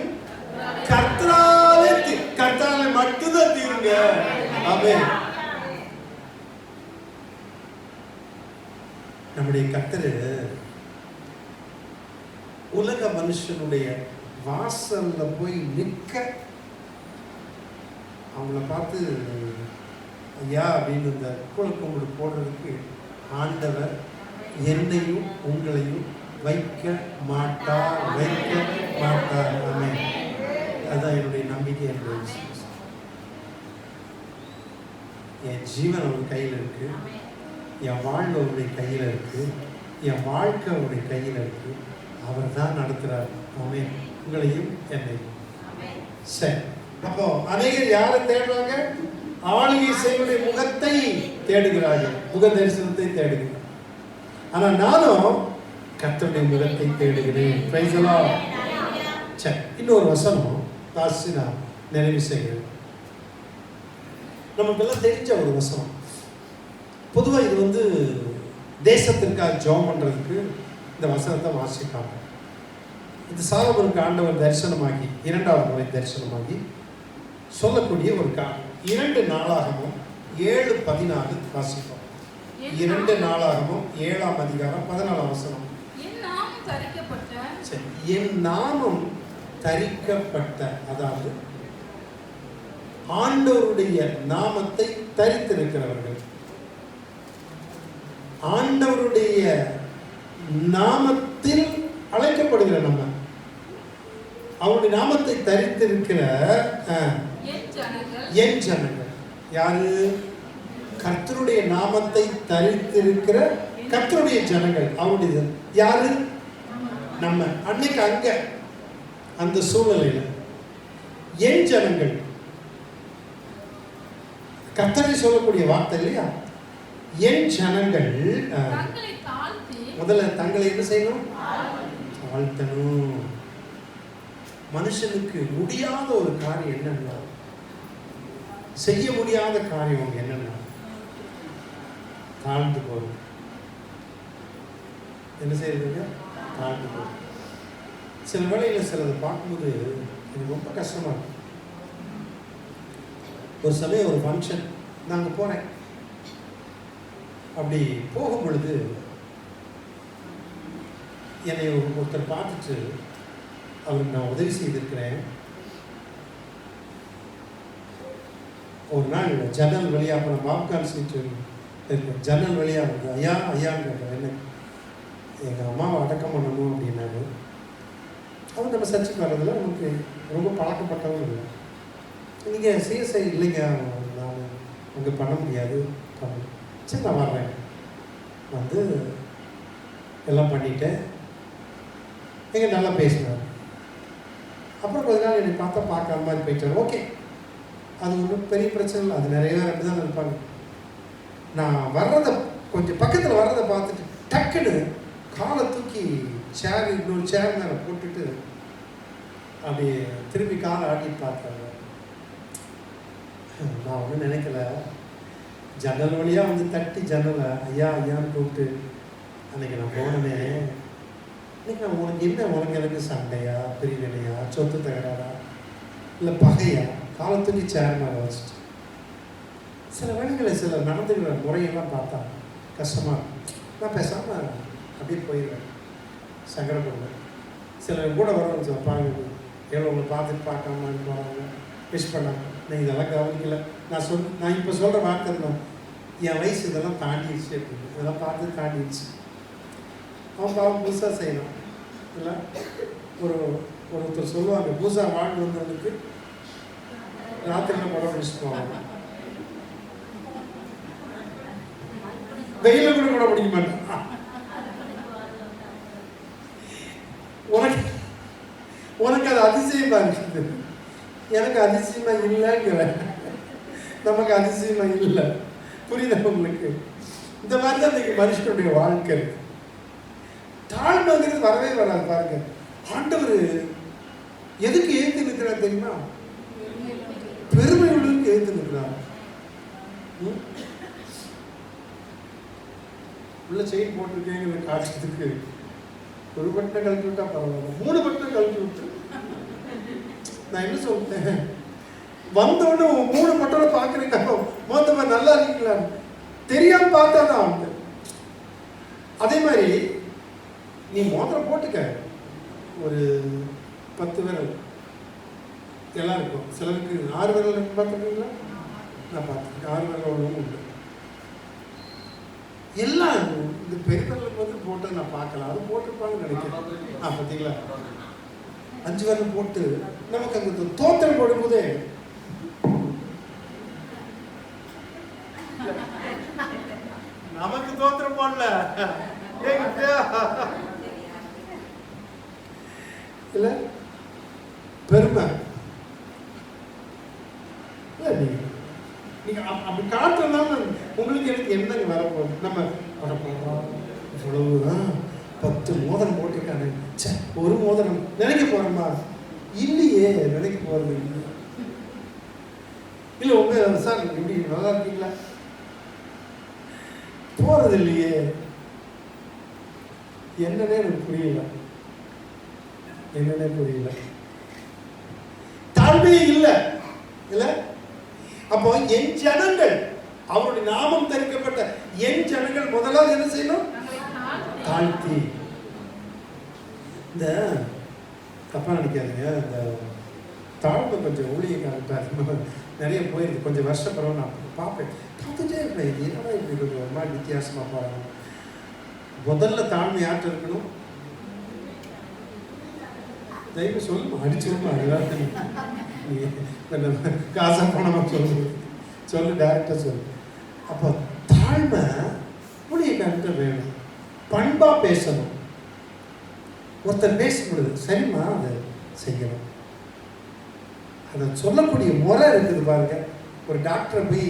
கர்த்தராலே மட்டும்தான் தீருங்க. ஆமென். நம்முடைய கர்த்தர் உலக மனுஷனுடைய வாசல்ல போய் நிற்க, அவங்கள பார்த்து ஐயா அப்படின்னு இந்த கும்படு போடுறதுக்கு ஆண்டவர் என்னையும் உங்களையும் வைக்க மாட்டார். ஆமென். அதுதான் என்னுடைய நம்பிக்கை. என்னுடைய விசுவாசம். என் ஜீவன் அவருடைய கையில் இருக்கு, என் வாழ்வு அவருடைய கையில் இருக்கு, என் வாழ்க்கை அவருடைய கையில் இருக்கு. அவர் தான் நடத்துறார். ஆமென். உங்களையும் என்னையும். சரி, அப்போ அநேகர் யாரை தேடுறாங்க? ஆளுகை செய்வனுடைய முகத்தை தேடுகிறார்கள், முக தரிசனத்தை தேடுகிறார்கள். ஆனா நானும் கர்த்தருடைய முகத்தை தேடுகிறேன். Price the Lord. சரி, இன்னொரு வசனம் வாசி நான் நிறைவு செய்கிறேன். நமக்கு எல்லாம் தெரிஞ்ச ஒரு வசனம். பொதுவா இது தேசத்திற்காக ஜெபம் பண்றதுக்கு இந்த வசனத்தை வாசிப்பாங்க. இது சாலமோனுக்கு ஆண்டவர் தரிசனமாகி, இரண்டாவது முறை தரிசனமாகி சொல்லக்கூடிய ஒரு காரியம். 2 நாளாகமும் 7:14 வாசிப்போம். 2 நாளாகமும் 7ஆம் அதிகாரம் 14ஆம் வசனம். என் நாமம் தரிக்கப்பட்ட, அதாவது ஆண்டவருடைய நாமத்தை தரித்திருக்கிறவர்கள், ஆண்டவருடைய நாமத்தில் அழைக்கப்படுகிற நம்ம, அவருடைய நாமத்தை தரித்திருக்கிற என் ஜனங்கள் யாரு? கர்த்தருடைய நாமத்தை தரித்திருக்கிற கர்த்தருடைய ஜனங்கள். அவருடைய யாரு? நம்ம. அன்னைக்கு அங்க அந்த சூழ்நிலையில என் ஜனங்கள், கர்த்தரை சொல்லக்கூடிய வார்த்தை இல்லையா? என் ஜனங்கள் முதல்ல தங்களை என்ன செய்யணும்? தாழ்த்தணும். மனுஷனுக்கு முடியாத ஒரு காரியம் என்னன்னா, செய்ய முடியாத காரியம் என்னன்னா தாழ்ந்து போறது. என்ன செய்யறதுங்க? தாழ்ந்து போறது. சில வேளையில சிலதை பார்க்கும்போது எனக்கு ரொம்ப கஷ்டமா இருக்கு. ஒரு சமயம் ஒரு ஃபங்க்ஷன் நாங்க போறேன். அப்படி போகும் பொழுது என்னை ஒருத்தர் பார்த்துட்டு அவருக்கு நான் உதவி செய்திருக்கிறேன். ஒரு நாள் ஜன்னல் வழியாக அப்புறம் பாப்கார்ன் சீட்டு இருக்கு, ஜன்னல் வழியாக வந்து ஐயா ஐயான்னு என்ன எங்கள் அம்மாவை அடக்கம் பண்ணணும் அப்படின்னாரு. அவர் நம்ம சர்ச்சுக்கு வர்றதில்ல, நமக்கு ரொம்ப பழக்கப்பட்டவங்க இல்லை. நீங்கள் சிஎஸ்ஐ இல்லைங்க, நான் அங்கே பண்ண முடியாது. சரி நான் வர்றேன். வந்து எல்லாம் பண்ணிவிட்டேன். எங்கே நல்லா பேசினார். அப்புறம் கொஞ்ச நாள் என்னை பார்த்தா பார்க்காத மாதிரி போயிட்டார். ஓகே, அது ஒன்றும் பெரிய பிரச்சனை இல்லை. அது நிறைய பேர் அப்படி தான் இருப்பாங்க. நான் வர்றதை கொஞ்சம் பக்கத்தில் வர்றதை பார்த்துட்டு டக்குன்னு காலை தூக்கி சேர் இன்னொரு சேர் மேலே போட்டுட்டு அப்படி திரும்பி காலை ஆட்டிட்டு பார்த்தாங்க. நான் ஒன்றும் நினைக்கல. ஜன்னல் வழியாக வந்து தட்டி ஜன்னலை ஐயா ஐயான்னு கூப்பிட்டு அன்றைக்கி நான் போனேனே, இன்னைக்கு நான் உனக்கு என்ன, உனக்கு எனக்கு சண்டையா, பிரிவினையா, சொத்து தகராறா, இல்லை பகையா, காலத்துக்கு சேர் மேலே வச்சுட்டு சில வேலைகளில் சில நடந்துக்கிற முறையெல்லாம் பார்த்தா கஷ்டமாக இருக்கும். நான் பேசாமல் அப்படியே போயிடுவேன், சங்கடப்படுவேன். சிலர் கூட வரவங்க பாருங்க, எவ்வளோ உங்களை பார்த்துட்டு பார்க்காம போகிறாங்க, விஷ் பண்ணாங்க. நான் இதெல்லாம் கவனிக்கல. நான் இப்போ சொல்கிற வார்த்தை தான், என் வயசு இதெல்லாம் தாண்டிடுச்சு அப்படின்னு, இதெல்லாம் பார்த்து தாண்டிடுச்சு. அவன் பாவம் புதுசாக செய்யணும் இல்லை. ஒருத்தர் சொல்லுவாங்க, புதுசாக வாழ்ந்து வந்தவனுக்கு ராத்திரியில் படம் முடிச்சுட்டு போவாங்க, வெயில கூட கூட பிடிக்க மாட்டான். உனக்கு அது அதிசயமா இருக்குது, எனக்கு அதிசயமா இல்லைங்கிற. நமக்கு அதிசயமா இல்லை, புரியுதா உங்களுக்கு? இந்த மாதிரி தான் இன்னைக்கு மனுஷனுடைய வாழ்க்கை இருக்கு. தாழ்மைங்கிறது வரவே வராது. பாருங்க, ஆண்டவர் எதுக்கு ஏத்து நிற்கிறார் தெரியுமா? பெருமை உள்ளதுக்கு ஏத்து நிற்கிறார். உள்ள செயின் போட்டிருக்கேங்கிற காட்டுறதுக்கு ஒரு பட்டனை கழட்டி விட்டா பரவாயில்ல, 3 பட்டனை கழட்டி விட்டு. நான் என்ன சொல்றேன், வந்தோடனே 3 பட்டனை பார்க்குறீங்க, மொத்தமா நல்லா இருக்கீங்களா தெரியாம பார்த்தா தான் வந்து. அதே மாதிரி நீ மோதிரம் போட்டுக்க, ஒரு 10 விரல் எல்லாம் இருக்கும். சிலருக்கு 6 விரல் பார்த்துருக்கீங்களா? நான் பார்த்துருக்கேன், 6 விரல் உள்ளவங்க உண்டு. எல்லாம் இந்த பெருவிரலுக்கு வந்து போட்டு நான் பார்க்கலாம், அது போட்டிருப்பாங்கன்னு நினைக்கிறேன். பார்த்தீங்களா, 5 விரல் போட்டு நமக்கு அந்த தோத்திரம் போடும்போதே நமக்கு தோத்திரம் போடல இல்ல, பெருமை நீங்க அப்படி காட்டுறதுனால உங்களுக்கு எனக்கு என்னங்க வரப்போகுது? நம்ம இவ்வளவுதான் 10 மோதிரம் போட்டிருக்காங்க, ஒரு மோதிரம் நினைக்க போறோமா? இல்லையே, நினைக்க போறது இல்லை. இல்ல உங்க சார் எப்படி நல்லா இருக்கீங்களா? போறது இல்லையே. என்னன்னே எனக்கு புரியல, என்னன்னே புரியல. தாழ்மையே இல்லை இல்ல. அப்போ என் ஜனங்கள், அவருடைய நாமம் தரிக்கப்பட்ட என் ஜனங்கள் முதலாவது என்ன செய்யணும்? தாழ்த்தி. இந்த தப்பா நினைக்காதீங்க, இந்த தாழ்மை கொஞ்சம் ஊழியக்காரங்க நிறைய போயிருக்கு. கொஞ்சம் வருஷம் பிறகு நான் பார்ப்பேன், பார்த்துட்டே இருப்பேன், இது என்னடா இப்படி கொஞ்சம் ஒரு மாதிரி வித்தியாசமா போறாங்க. முதல்ல தாழ்மை யார்கிட்ட இருக்கணும்? தயவு சொல்லுமா, அடிச்சிருமா, எல்லாத்தையும் காசா பணமா சொல்லு டைரக்டா சொல்லு. அப்போ தாழ்மை ஊழியக்காரர்கிட்ட வேணும். பண்பா பேசணும். ஒருத்தர் பேசப்படுது, சரிம்மா அதை செய்யணும். அதை சொல்லக்கூடிய முறை இருக்குது பாருங்க. ஒரு டாக்டரை போய்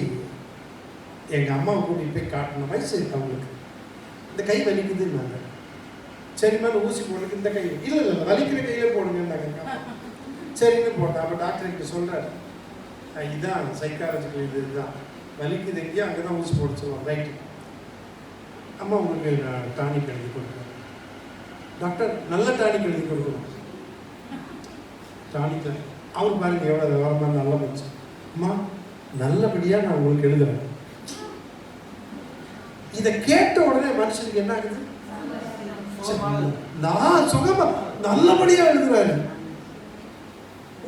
எங்கள் அம்மாவை கூட்டிகிட்டு போய் காட்டணும், வயசு இருக்கு அவங்களுக்கு, இந்த கை வலிக்குதுன்னாங்க. சரிம்மா ஊசி போடுறதுக்கு இந்த கை இல்லை இல்லை வலிக்கிற கையில போடுங்கன்னாங்க. சரின்னு போட்டேன். அப்போ டாக்டர் கிட்ட சொல்கிறாரு, இதுதான் சைக்காலஜிக்கல், இதுதான் வலிக்குது எங்கேயோ அங்கே தான் ஊசி போட சொல்லுவாங்க. ரைட்டு, அம்மா உங்களுக்கு நான் டானிக் எழுதி கொடுக்குறேன். டாக்டர் நல்ல டானிக் எழுதி கொடுக்கணும். டானிக்கில் அவர் பாருங்க எவ்வளோ விவரமாக நல்லா போச்சு. அம்மா நல்லபடியாக நான் உங்களுக்கு எழுதுறேன். இதை கேட்ட உடனே மனுஷனுக்கு என்ன ஆகுது? நான் சுகமா நல்லபடியா எழுதுறாரு.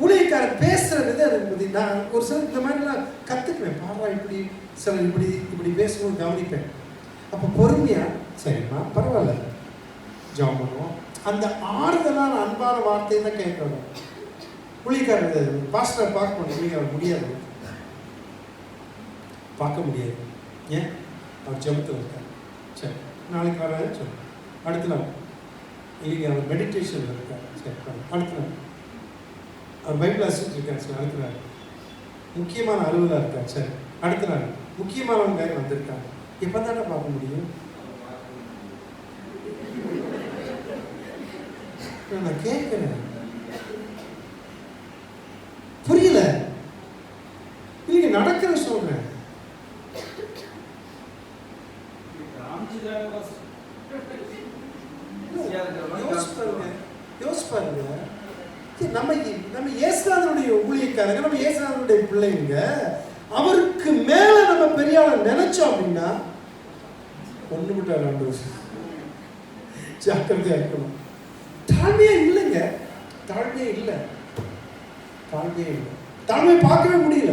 ஊழியக்காரர் பேசுற விதம் நான் ஒரு சில இந்த மாதிரிலாம் கத்துக்குவேன். பாவா இப்படி சிலர் இப்படி பேசும்போது கவனிப்பேன். அப்போ பொறுமையா சரிம்மா பரவாயில்ல ஜாம் பண்ணுவோம். அந்த ஆறுதலான அன்பான வார்த்தையை தான் கேட்கணும். ஊழியக்காரர் பாஸ்டரை பார்க்க முடியாது, பார்க்க முடியாது. ஏன்? அவர் ஜெபத்தில் இருக்கார். சரி நாளைக்கு வர சொல்லு. அடுத்த நாள் இன்னைக்கு அவர் மெடிடேஷனில் இருக்கார். சரி அடுத்த நாள் அவர் பைபிள் வாசிச்சுட்டு இருக்கார். சரி அடுத்த நாள் முக்கியமான அலுவலாக இருக்கார். சரி அடுத்த நாள் முக்கியமானவங்க வந்திருக்காங்க. எப்போ தானே பார்க்க முடியும்? நான் கேட்கிறேன், புரியல. நீங்க நடக்கிற சொல்றேன். யோசிச்சு பாருங்க. நம்ம இயேசுநாதனுடைய ஊழியக்காரங்க, நம்ம இயேசுநாதனுடைய பிள்ளைங்க. அவருக்கு மேல நம்ம பெரிய ஆளை நினைச்சோம் அப்படின்னா ஒண்ணு விட்டார். 2 வருஷம் ஜாக்கிரதையா இருக்கணும். தாழ்மையே இல்லைங்க, தாழ்மையே இல்லை, தாழ்மையை பார்க்கவே முடியல.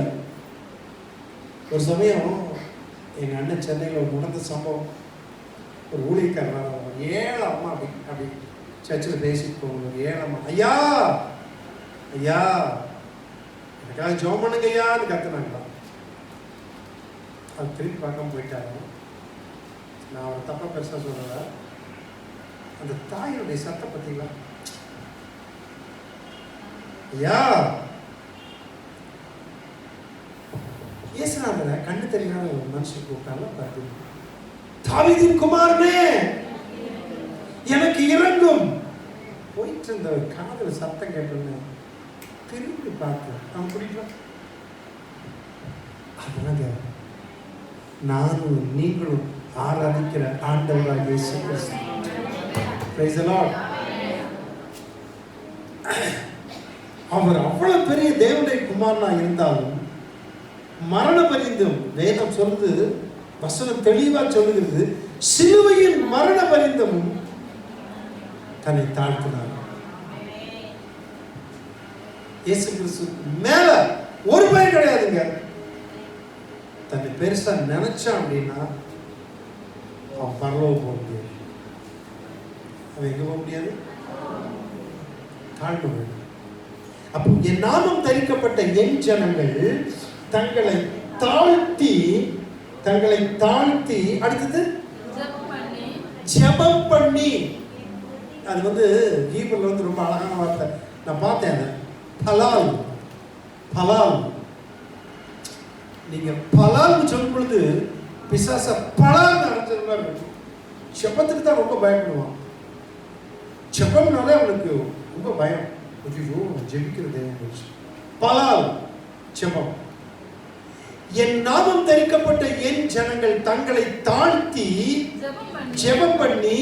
ஒரு சமயம் எங்க அண்ணன் சென்னையில் ஒரு நடந்த சம்பவம். ஒரு ஊழியக்காரர் ஒரு 7 அம்மா அப்படி சர்ச்சில் பேசிட்டு போகணும். ஒரு 7 அம்மா, ஐயா ஐயா எனக்காக ஜெபம் பண்ணுங்க ஐயான்னு கத்துனாங்களா. அது திருப்பி பார்க்காம போயிட்டாங்க. நான் அவரை தப்பா பெருசாக சொல்றேன். அந்த தாயினுடைய சத்தம் பார்த்தீங்களா? ஐயா இயேசுநாதரை கண்ணு தெரியாத ஒரு மனுஷன் கூப்பிட்டாலும் பார்த்து, தாவீதின் குமாரனே எனக்கு இறங்கும். போயிட்டு இருந்த காதல் சத்தம் கேட்டோன்னு திரும்பி பார்த்து அவன் குடிக்கலாம். அதனால நானும் நீங்களும் ஆராதிக்கிற ஆண்டவராக இயேசு கிறிஸ்து. Praise the Lord. அவர் அவ்வளவு பெரிய தேவனுடைய குமாரனா இருந்தாலும் மரண பரிந்தும் வேதம் சொல்லுது, வசனம் தெளிவா சொல்லுகிறது, சிலுவையின் மரண பரிந்தமும் தன்னை தாழ்த்தினார். இயேசு கிறிஸ்து மேல ஒரு பயம் கிடையாதுங்க. தன்னை பெருசா நினைச்சான் அப்படின்னா அவன் பரலோகம் போக முடியாது. அவன் எங்க போக முடியாது? தாழ்வு வேண்டும். அப்போ என் நாமம் தரிக்கப்பட்ட என் ஜனங்கள் தங்களை தாழ்த்தி அடுத்தது ஜெபம் பண்ணி. அது ஹீப்ருல ரொம்ப அழகான வார்த்தை. நான் பார்த்தேன். பலால் நீங்க பலால் சொல்லும் பொழுது பிசாச பலால் அடைஞ்சது மாதிரி இருக்கும். ஜெபத்துக்கு தான் ரொம்ப பயப்படுவான். ஜெபம்னாலே அவனுக்கு ரொம்ப பயம். ஐயோ ஜெபிக்கிறது பலால் ஜெபம். என் நாமம் தரிக்கப்பட்ட என் ஜனங்கள் தங்களை தாழ்த்தி ஜெபம் பண்ணி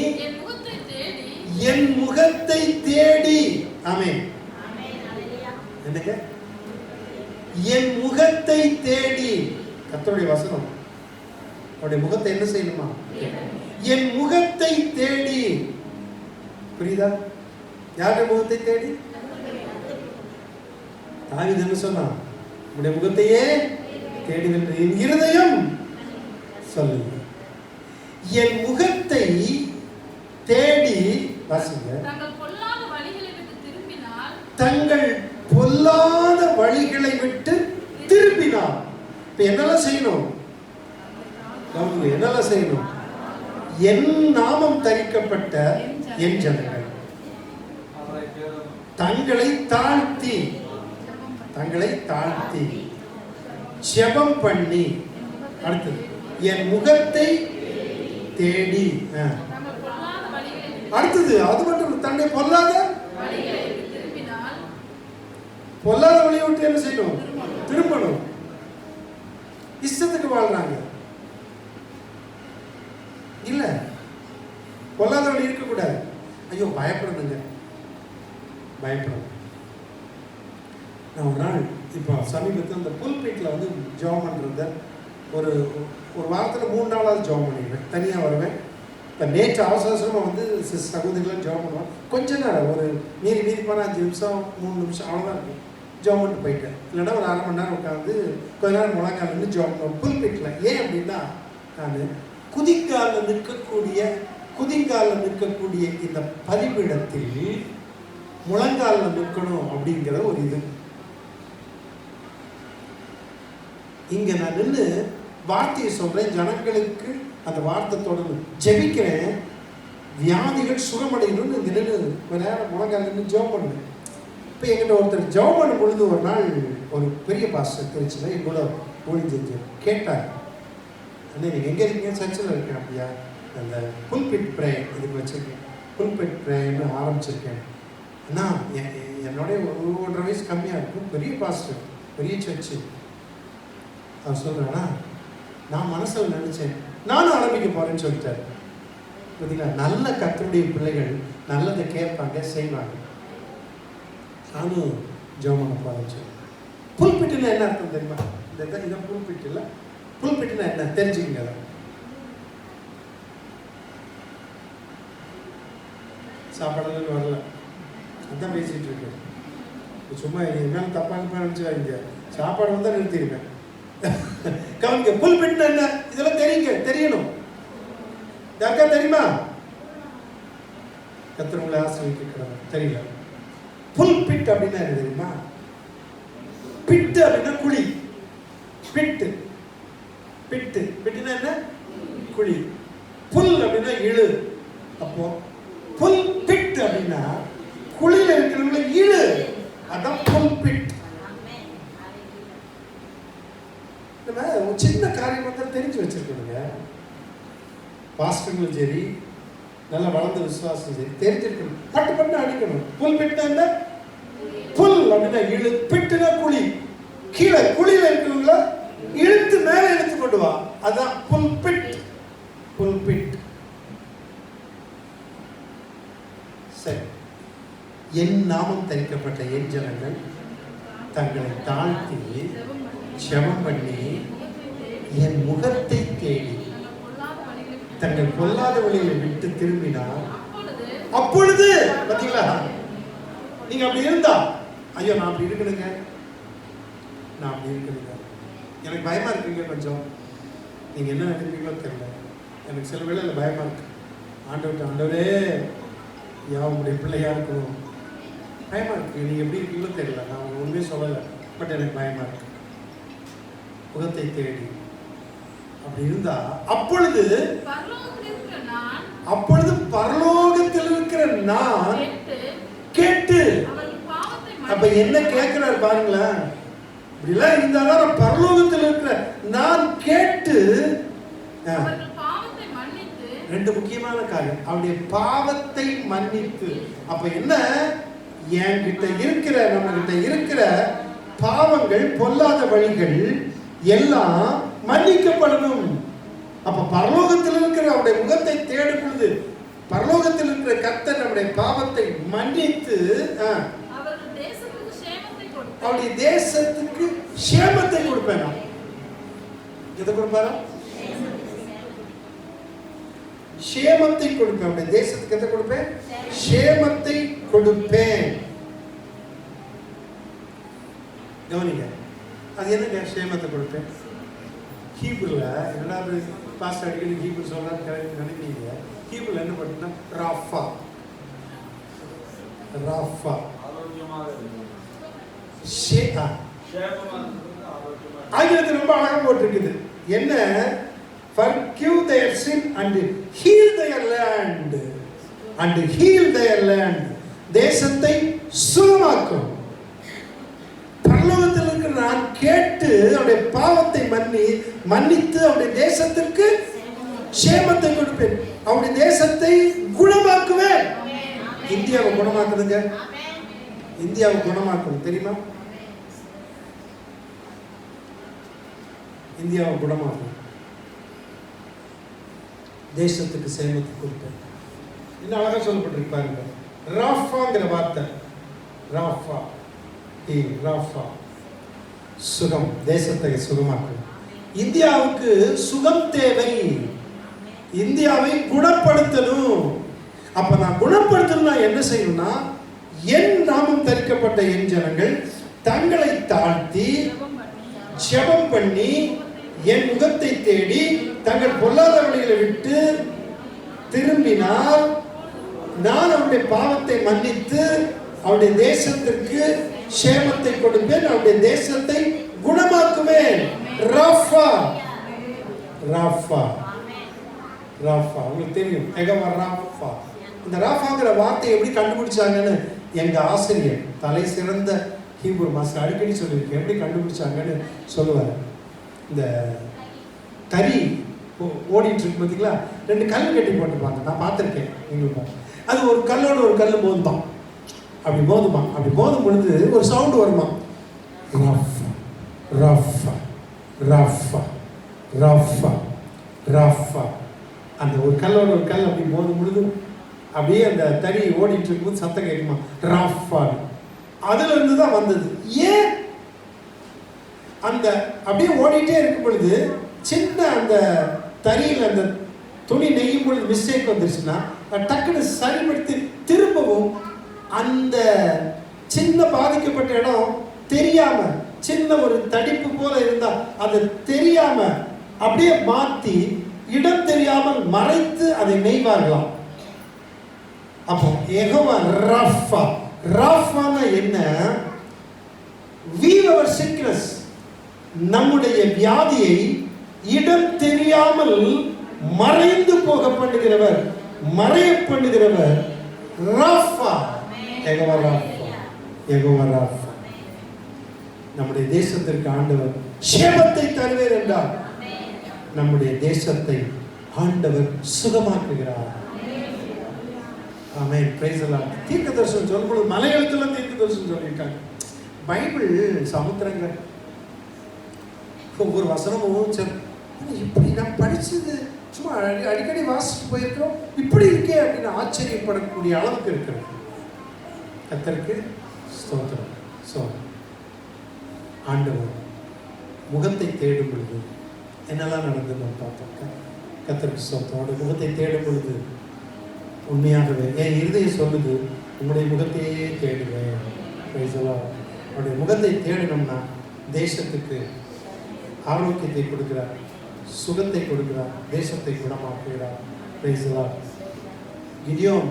என் முகத்தை தேடி. ஆமென். என்னங்க? என் முகத்தை தேடி. கர்த்தருடைய வசனம். அவருடைய முகத்தை என்ன செய்யணுமா? என் முகத்தை தேடி. புரியுதா? யாருடைய முகத்தை தேடி? தாவீது என்ன சொன்னான்? உடைய முகத்தையே தேடி வென்று என் இருதயம் சொல்லுங்க. என் முகத்தை தேடி வாசிங்க. தங்கள் பொல்லாத வழிகளை விட்டு திரும்பினார். இப்ப என்னெல்லாம் செய்யணும்? என்னெல்லாம் செய்யணும்? என் நாமம் தரிக்கப்பட்ட என் ஜனங்கள் தங்களை தாழ்த்தி ஜெபம் பண்ணி அடுத்தது என் முகத்தை தேடி. அடுத்தது அது மட்டும் தன்னை பொல்லாத வழியை விட்டு என்ன செய்யணும்? திரும்பணும். இஷ்டத்துக்கு வாழ்றாங்க இல்ல, பொல்லாத வழி இருக்கக்கூடாது. ஐயோ பயப்படுதுங்க, பயப்படும். நான் ஒரு நாள் இப்போ சமீபத்தில் அந்த புல்பீட்டில் ஜெபம் பண்ணுறத ஒரு வாரத்தில் 3 நாளாவது ஜெபம் பண்ணிடுவேன். தனியாக வருவேன், இப்போ நேற்று அவசரமாக வந்து சகோதரிகளாம் ஜெபம் பண்ணுவோம். கொஞ்ச நேரம் ஒரு மீறி போனால் 5 நிமிஷம் 3 நிமிஷம் அவ்வளோதான் இருக்கும். ஜெபம் பண்ணிட்டு போயிட்டேன். இல்லைன்னா ஒரு 1/2 மணி நேரம் உட்காந்து கொஞ்ச நேரம் முழங்கால் வந்து ஜெபம் பண்ணுவோம் புல்பிட்டில். ஏன் அப்படின்னா நான் குதிங்காலில் நிற்கக்கூடிய இந்த பலிபீடத்தில் முழங்காலில் நிற்கணும் அப்படிங்கிற ஒரு இது. இங்க நான் நின்று வார்த்தையை சொல்றேன், ஜனங்களுக்கு அந்த வார்த்தை தொடர்ந்து ஜெபிக்கிறேன், வியாதிகள் சுகமடையணும்னு இங்க நின்று கொஞ்ச நேரம் முழங்கால் நின்று ஜெபம் பண்ணுவேன். இப்போ எங்கிட்ட ஒருத்தர் ஜெபம் பண்ணும் பொழுது ஒரு நாள் ஒரு பெரிய பாஸ்டர் திருச்சியில் எங்கூட ஊழியம் செஞ்சு கேட்டார், அண்ணே நீங்கள் எங்கே இருக்கீங்க? சர்ச்சில் இருக்கேன். அப்படியா? அந்த புல்பிட் ப்ரேயர் இதுக்கு வச்சுருக்கேன், புல்பிட் ப்ரேயர்னு ஆரம்பிச்சிருக்கேன். அண்ணா என்னோடைய 1.5 வயசு கம்மியாக இருக்கும், பெரிய பாஸ்டர், பெரிய சர்ச்சு. அவர் சொல்கிறேன்னா நான் மனசில் நினச்சேன் நானும் ஆரம்பிக்க போகிறேன்னு சொல்லிட்டார். பார்த்தீங்களா, நல்ல கர்த்தருடைய பிள்ளைகள் நல்லதை கேட்பாங்க, செய்வாங்க. நானும் ஜெபம் பண்ண போகிறேன். புல்பிட்டுன்னா என்ன அர்த்தம் தெரியுமா? இதான் புல்பிட்டு இல்லை. புல்பிட்டுன்னா என்ன தெரிஞ்சுக்கங்க. சாப்பாடுலாம் வரல, அதான் பேசிகிட்டு இருக்கேன். சும்மா என்னாலும் தப்பாக நினச்சிக்காதீங்க, சாப்பாடு வந்தால் நிறுத்திடுவேன். கவனிக்க, புல்பிட்னா என்ன இதெல்லாம் தெரியணும். யாருக்கா தெரியுமா? கர்த்தர் உங்களை ஆசீர்வதிக்கிறார். தெரியல. புல்பிட் அப்படின்னா என்ன தெரியுமா? பிட்டு அப்படின்னா குழி. பிட்டுனா என்ன? குழி. புல் அப்படின்னா இழு. அப்போ புல் பிட் அப்படின்னா குழியில இருக்கிறவங்கள இழு. அதான் புல் பிட். ஒரு சின்ன காரியம் வந்து தெரிஞ்சு வச்சிருக்கணுங்க. பாஸ்டர்களும் சரி, நல்லா வளர்ந்த விசுவாசம் சரி, தெரிஞ்சிருக்கணும். பட்டு அடிக்கணும். புல் பிட்னா என்ன? புல் அப்படின்னா இழு, பிட்டுனா குழி. கீழே குழியில இருக்கிறவங்கள இழுத்து மேலே இழுத்து கொண்டு வா. அதான் புல் பிட். சரி, என் நாமம் தரிக்கப்பட்ட என் ஜனங்கள் தங்களை தாழ்த்தி ஜெபம் பண்ணி என் முகத்தை தேடி தங்கள் பொல்லாத வழியை விட்டு திரும்பினார், அப்பொழுது பாத்தீங்களா, நீங்க அப்படி இருந்தா, ஐயோ நான் அப்படி இருக்கணுங்க, எனக்கு பயமா இருக்குங்க கொஞ்சம். நீங்க என்ன நினைப்பீங்களோ தெரியல, எனக்கு சில வேளை பயமா இருக்கு. ஆண்டவரே உங்களுடைய பிள்ளையா இருக்கணும், பயமா இருக்கு. நீங்க எப்படி இருக்கீங்களோ தெரியல, நான் அவங்க உண்மையே சொல்லலை, பட் எனக்கு பயமா இருக்கு. முகத்தை தேடி அப்படி இருந்தா, அப்பொழுது பரலோகத்தில் இருக்கிற நான் கேட்டு, அப்ப என்ன கேட்கிறார் பாருங்களேன். இப்படிலாம் இருந்தாதான் நான் பரலோகத்தில் இருக்கிற நான் கேட்டு, ரெண்டு முக்கியமான காரியம், அவருடைய பாவத்தை மன்னித்து. அப்ப என்ன, என்கிட்ட இருக்கிற நம்ம கிட்ட இருக்கிற பாவங்கள், பொல்லாத வழிகள் எல்லாம் மன்னிக்கப்படணும். அப்ப பரலோகத்தில் இருக்கிற அவருடைய முகத்தை தேடும் பொழுது பரலோகத்தில் இருக்கிற கர்த்தர் நம்முடைய பாவத்தை மன்னித்து அவருடைய தேசத்துக்கு சேமத்தை கொடுப்பேன். எதை கொடுப்பாரா? சேமத்தை கொடுப்பேன். அவருடைய தேசத்துக்கு எதை கொடுப்பேன்? சேமத்தை கொடுப்பேன். கவனிங்க, அது என்னங்க சேமத்தை கொடுப்பேன்? ஹீப்ருல இரண்டாவது பாஸ்டர் அடிக்கடி ஹீப்ரு சொல்றாரு நினைக்கிறீங்க. ஹீப்ருல என்ன பண்ணுன்னா ராஃபா. ஆங்கிலத்தில் ரொம்ப அழகா போட்டிருக்குது. என்ன? forgive their sin and heal their land. தேசத்தை சுகமாக்கும். பரலோகத்தில் இருக்கிற நான் கேட்டு அவருடைய பாவத்தை மன்னித்து அவருடைய தேசத்திற்கு சேமத்தை கொடுப்பேன். அவருடைய தேசத்தை குணமாக்குவேன். இந்தியாவை குணமாக்குதுங்க. இந்தியாவை குணமாக்கணும் தெரியுமா? இந்தியாவை குணமாக்கணும். தேசத்துக்கு சேமத்தை கொடுப்பேன். இன்னும் அழகா சொல்லப்பட்டிருப்பாருங்க. ராஃபாங்கிற வார்த்தை, ராஃபா சுகம், தேசத்தை சுகமாக்கும். இந்தியாவுக்கு சுகம் தேவை. இந்தியாவை குணப்படுத்தணும். அப்ப நான் குணப்படுத்தணும்னா என்ன செய்யணும்னா, என் நாமம் தரிக்கப்பட்ட என் ஜனங்கள் தங்களை தாழ்த்தி ஜெபம் பண்ணி என் முகத்தை தேடி தங்கள் பொல்லாத வழிகளை விட்டு திரும்பினால் நான் அவருடைய பாவத்தை மன்னித்து அவருடைய தேசத்திற்கு சேமத்தை கொடுப்பேன், அவருடைய தேசத்தை குணமாக்குவேன். ராஃபா ராஃபா ராஃபா உங்களுக்கு தெரியும். ராஃபா, இந்த ராஃபாங்கிற வார்த்தையை எப்படி கண்டுபிடிச்சாங்கன்னு எங்க ஆசிரியர் தலை சிறந்த ஹீப்ரு மாஸ்டர் அடிக்கடி சொல்லியிருக்கேன். எப்படி கண்டுபிடிச்சாங்கன்னு சொல்லுவார். இந்த கறி ஓடிட்டு இருக்கு பார்த்தீங்களா, 2 கல் கட்டி போட்டுப்பாங்க, நான் பார்த்துருக்கேன் எங்களுக்கு. அது ஒரு கல்லோட ஒரு கல் மோதுமா, அப்படி மோதும் பொழுது ஒரு சவுண்டு வருமா, ராஃபா ராஃபா ராஃபா ராஃபா ராஃபா. அந்த ஒரு கல்லோட ஒரு கல் அப்படி மோதும் பொழுது அப்படியே அந்த தறி ஓடிட்டு இருக்கும்போது சத்தம் கேட்குமா, ராஃபா. அதுல இருந்து தான் வந்தது. ஏன் அந்த அப்படியே ஓடிட்டே இருக்கும் பொழுது சின்ன அந்த தறியில் அந்த துணி நெய்யும் பொழுது மிஸ்டேக் வந்துருச்சுன்னா டக்குன்னு சரிப்படுத்தி திரும்பவும் அந்த சின்ன பாதிக்கப்பட்ட இடம் தெரியாம, சின்ன ஒரு தடிப்பு போல இருந்தா அது தெரியாம அப்படியே மாத்தி இடம் தெரியாமல் மறைத்து அதை நெய்வார்களாம். அப்போ யெகோவா ராஃபா, ராஃபானா என்ன? வீவ் அவர் சிக்னஸ், நம்முடைய வியாதியை இடம் தெரியாமல் மறைந்து போக பண்ணுகிறவர், மறைய பண்ணுகிறவர் ராஃபா. யெகோவா ராஃபா, யெகோவா ராஃபா. நம்முடைய தேசத்திற்கு ஆண்டவர் சேமத்தை தருவேன் என்றார். நம்முடைய தேசத்தை ஆண்டவர் சுகமாக்குகிறார். ஆமென், பிரைஸ் தி லார்ட். தீர்க்கதரிசனம் சொல்லும்போது மலையாளத்துல தீர்க்கதரிசனம் சொல்லியிருக்காங்க. பைபிள் சமுத்திரங்கள் ஒவ்வொரு வசனமும் இப்படி நான் படிச்சது சும்மா அடிக்கடி வாசிட்டு போயிருக்கிறோம், இப்படி இருக்கே அப்படின்னு ஆச்சரியப்படக்கூடிய அளவுக்கு இருக்கிறது. கர்த்தருக்கு ஸ்தோத்திரம். ஆண்டவர் முகத்தை தேடும் பொழுது என்னெல்லாம் நடந்ததுன்னு பார்த்தோம். கர்த்தருக்கு ஸ்தோத்திரம். முகத்தை தேடும் பொழுது உண்மையாகவே என் இருதயம் சொல்லுது, உங்களுடைய முகத்தையே தேடுவேன். அவருடைய முகத்தை தேடணும்னா தேசத்துக்கு ஆரோக்கியத்தை கொடுக்கிறார், சுகத்தை கொடுக்கிறார், தேசத்தை குணமாக்குகிறார். கிடியோன்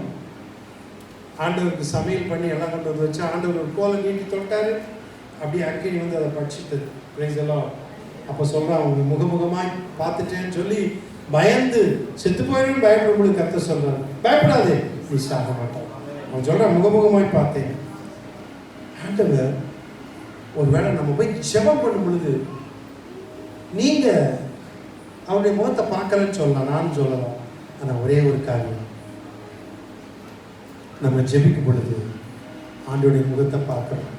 ஆண்டவருக்கு சமையல் பண்ணி எல்லாம் கொண்டு வந்து வச்சு ஆண்டவர் ஒரு கோலை நீட்டி தொட்டாரு, அப்படியே அக்கினி வந்து அதை பட்சித்தது. அப்போ சொல்கிறான், அவங்க முகமுகமாய் பார்த்துட்டேன்னு சொல்லி பயந்து செத்து போயிடும் பயப்படும்போது கர்த்தர் சொல்றாரு, பயப்படாதே நீ சாக மாட்டான். அவன் சொல்றான், முகமுகமாய் பார்த்தேன். ஆண்டவர் ஒருவேளை நம்ம போய் ஜெபம் பண்ணும் பொழுது நீங்க அவருடைய முகத்தை பார்க்கலன்னு சொல்லலாம், நான் சொல்லலாம். ஆனால் ஒரே ஒரு காரியம், நம்ம ஜெபிக்கும் பொழுது ஆண்டவருடைய முகத்தை பார்க்கிறோம்,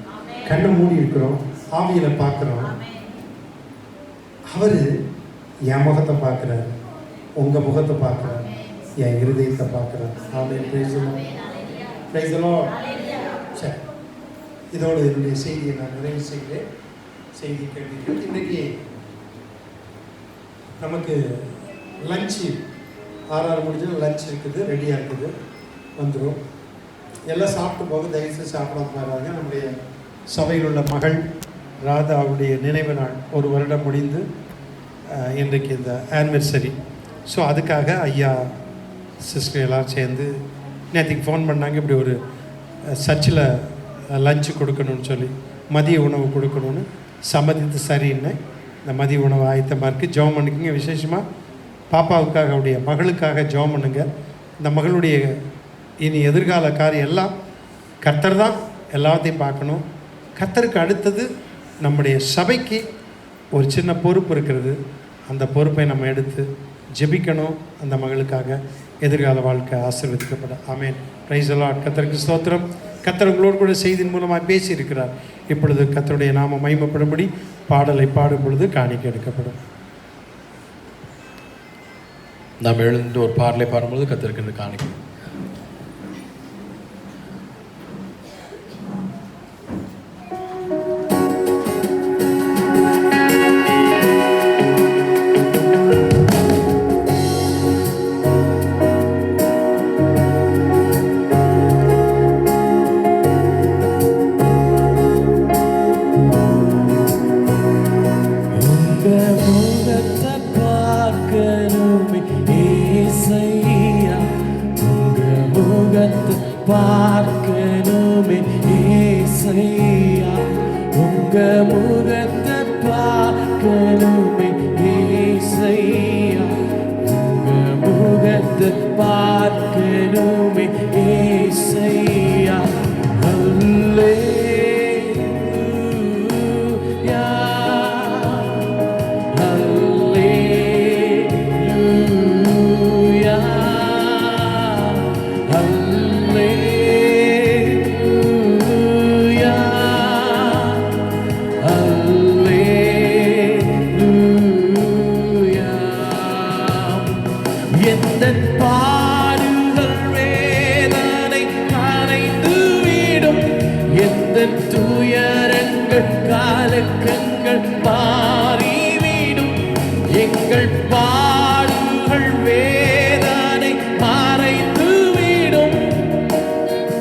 கண்ணை மூடி இருக்கிறோம், ஆவியில பார்க்கிறோம். அவரு என் முகத்தை பார்க்கிறாரு, உங்க முகத்தை பார்க்கிறார், என் இருதயத்தை பார்க்கிறார். ஆமென், பிரைஸ் தி லார்ட். சரி, இதோடு என்னுடைய செய்தியை நான் நிறைவு செய்கிறேன். செய்தி கேட்டீர்கள். இன்றைக்கி நமக்கு லஞ்சு 6 முடிஞ்சு லஞ்ச் இருக்குது, ரெடியாக இருக்குது, வந்துடும். எல்லாம் சாப்பிட்டு போக தயவுசெய்து சாப்பிடாம போகிறாங்க. நம்முடைய சபையில் உள்ள மகள் ராதாவுடைய நினைவு நாள் 1 வருடம் முடிந்து இன்றைக்கு இந்த ஆனிவர்சரி. ஸோ அதுக்காக ஐயா சிஸ்டர் எல்லோரும் சேர்ந்து நேற்றுக்கு ஃபோன் பண்ணாங்க, இப்படி ஒரு சர்ச்சில் லஞ்சு கொடுக்கணும்னு சொல்லி, மதிய உணவு கொடுக்கணும்னு சம்மதித்து சரின்னு இந்த மதிய உணவு ஆயத்தமாக இருக்குது. ஜெபம் பண்ணிக்கங்க. விசேஷமாக பாப்பாவுக்காக, அவருடைய மகளுக்காக ஜெபம் பண்ணுங்க. இந்த மகளுடைய இனி எதிர்கால காரியம் எல்லாம் கர்த்தர் தான் எல்லாத்தையும் பார்க்கணும். கர்த்தருக்கு அடுத்தது நம்முடைய சபைக்கு ஒரு சின்ன பொறுப்பு இருக்கிறது. அந்த பொறுப்பை நம்ம எடுத்து ஜெபிக்கணும். அந்த மகளுக்காக எதிர்கால வாழ்க்கை ஆசீர்வதிக்கப்பட. ஆமென், பிரைஸ் தி லார்ட். கர்த்தருக்கு ஸ்தோத்திரம். கர்த்தர் உங்களோடு கூட செய்தியின் மூலமாக பேசியிருக்கிறார். இப்பொழுது கர்த்தருடைய நாமம் மகிமைப்படும்படி பாடலை பாடும் பொழுது காணிக்கை எடுக்கப்படும். நாம் எழுந்து ஒரு பாடலை பாடும்பொழுது கர்த்தருக்கு காணிக்கை. ஏசையா உங்க முகத்தை பார்க்கணுமே ஏசையா உங்க முகத்தை பார்க்கணுமே ஏசையா அல்லேலூயா அல்லேலூயா அல்லேலூயா அல்லேலூயா எந்தன் பாடுகள் வேதனை கரைந்து விடும் எந்தன் துயரங்கள் காலக்கங்கள் மாறிவிடும் எங்கள் பாடுகள் வேதனை மறைந்து விடும்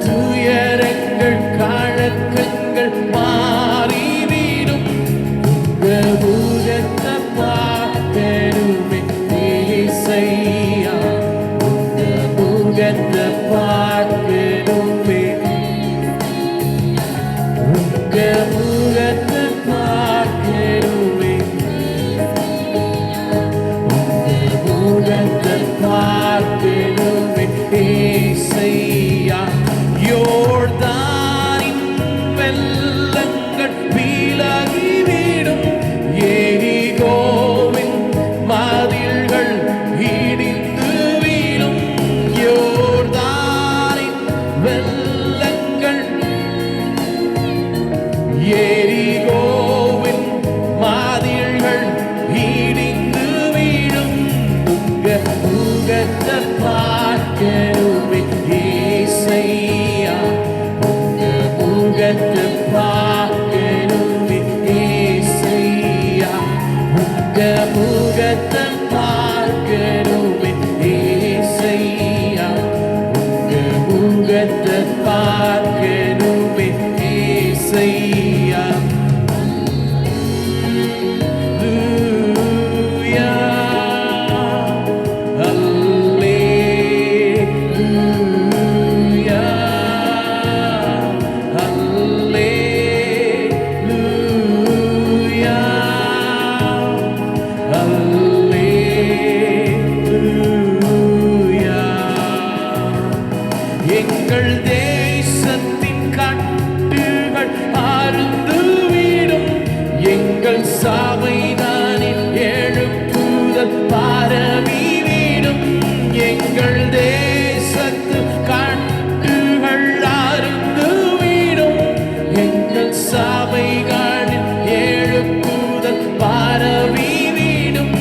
துயரங்கள் காலக்கங்கள் மாறிவிடும் உங்க முகத்தை பார்க்கணுமே ஏசையா உங்க முகத்தை பார்க்கணுமே உங்க முகத்தை பார்க்கணுமே உங்க முகத்தை பார்க்கணுமே ஏசையா யோர்தானின் வெள்ளங்கள் விலகிவிடும் எரிகோவின் மதில்கள் இடிந்து வீழும் யோர்தானின் வெள்ளங்கள் எரிகோவின் மதில்கள் இடிந்து வீழும் உங்க முகத்தை பார்க்கணுமே ஏசையா உங்க முகத்தை பார்க்கணுமே ஏசையா உங்க முகத்தை பார்க்கணுமே ஏசையா உங்க முகத்தை பார்க்கணுமே ஏசையா அல்லேலூயா அல்லேலூயா அல்லேலூயா எங்கள் தேசத்தின் கட்டுகள் அறுந்துவிடும் எங்கள் சபைதானில் எழுப்புதல் பரவிவிடும் எங்கள் தேசத்து கட்டுகள் அறுந்துவிடும் எங்கள் சபைகளில் எழுப்புதல் பரவிவிடும்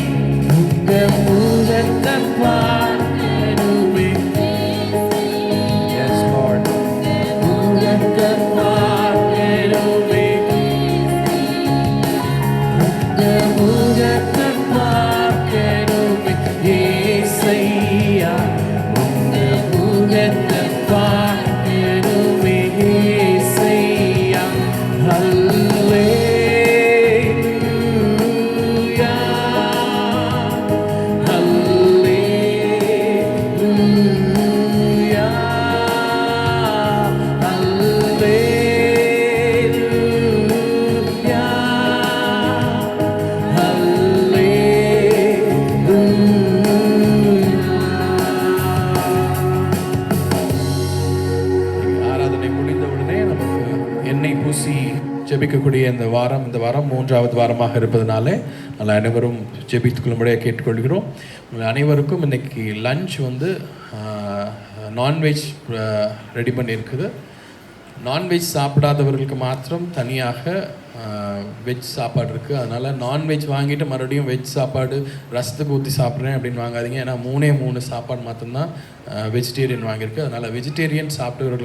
உங்க முகத்தை பார்க்கணுமே Yes, Lord. முகத்தை பார்க்கணுமே உங்க முகத்தை பார்க்கணுமே ஏசையா உங்க முகத்தை பார்க்கணுமே ஏசையா அல்லேலூயா அல்லேலூயா அல்லேலூயா ஆராதனை முடிந்த உடனே நமக்கு எண்ணெய் பூசி ஜெபிக்கக்கூடிய இந்த வாரம் மூன்றாவது வாரமாக இருப்பதனால நல்லா அனைவரும் ஜெபித்துக் கொள்ளும்படியாக கேட்டுக்கொள்கிறோம். உங்கள் அனைவருக்கும் இன்னைக்கு லஞ்ச் வந்து நான்வெஜ் ரெடி பண்ணியிருக்குது. நான்வெஜ் சாப்பிடாதவர்களுக்கு மாத்திரம் தனியாக வெஜ் சாப்பாடு இருக்குது. அதனால் நான்வெஜ் வாங்கிட்டு மறுபடியும் வெஜ் சாப்பாடு ரசத்துக்கு ஊற்றி சாப்பிட்றேன் அப்படின்னு வாங்காதீங்க. ஏன்னா 3 சாப்பாடு மாத்திரம்தான் வெஜிடேரியன் வாங்கியிருக்கு. அதனால் வெஜிடேரியன் சாப்பிட்டவர்கள்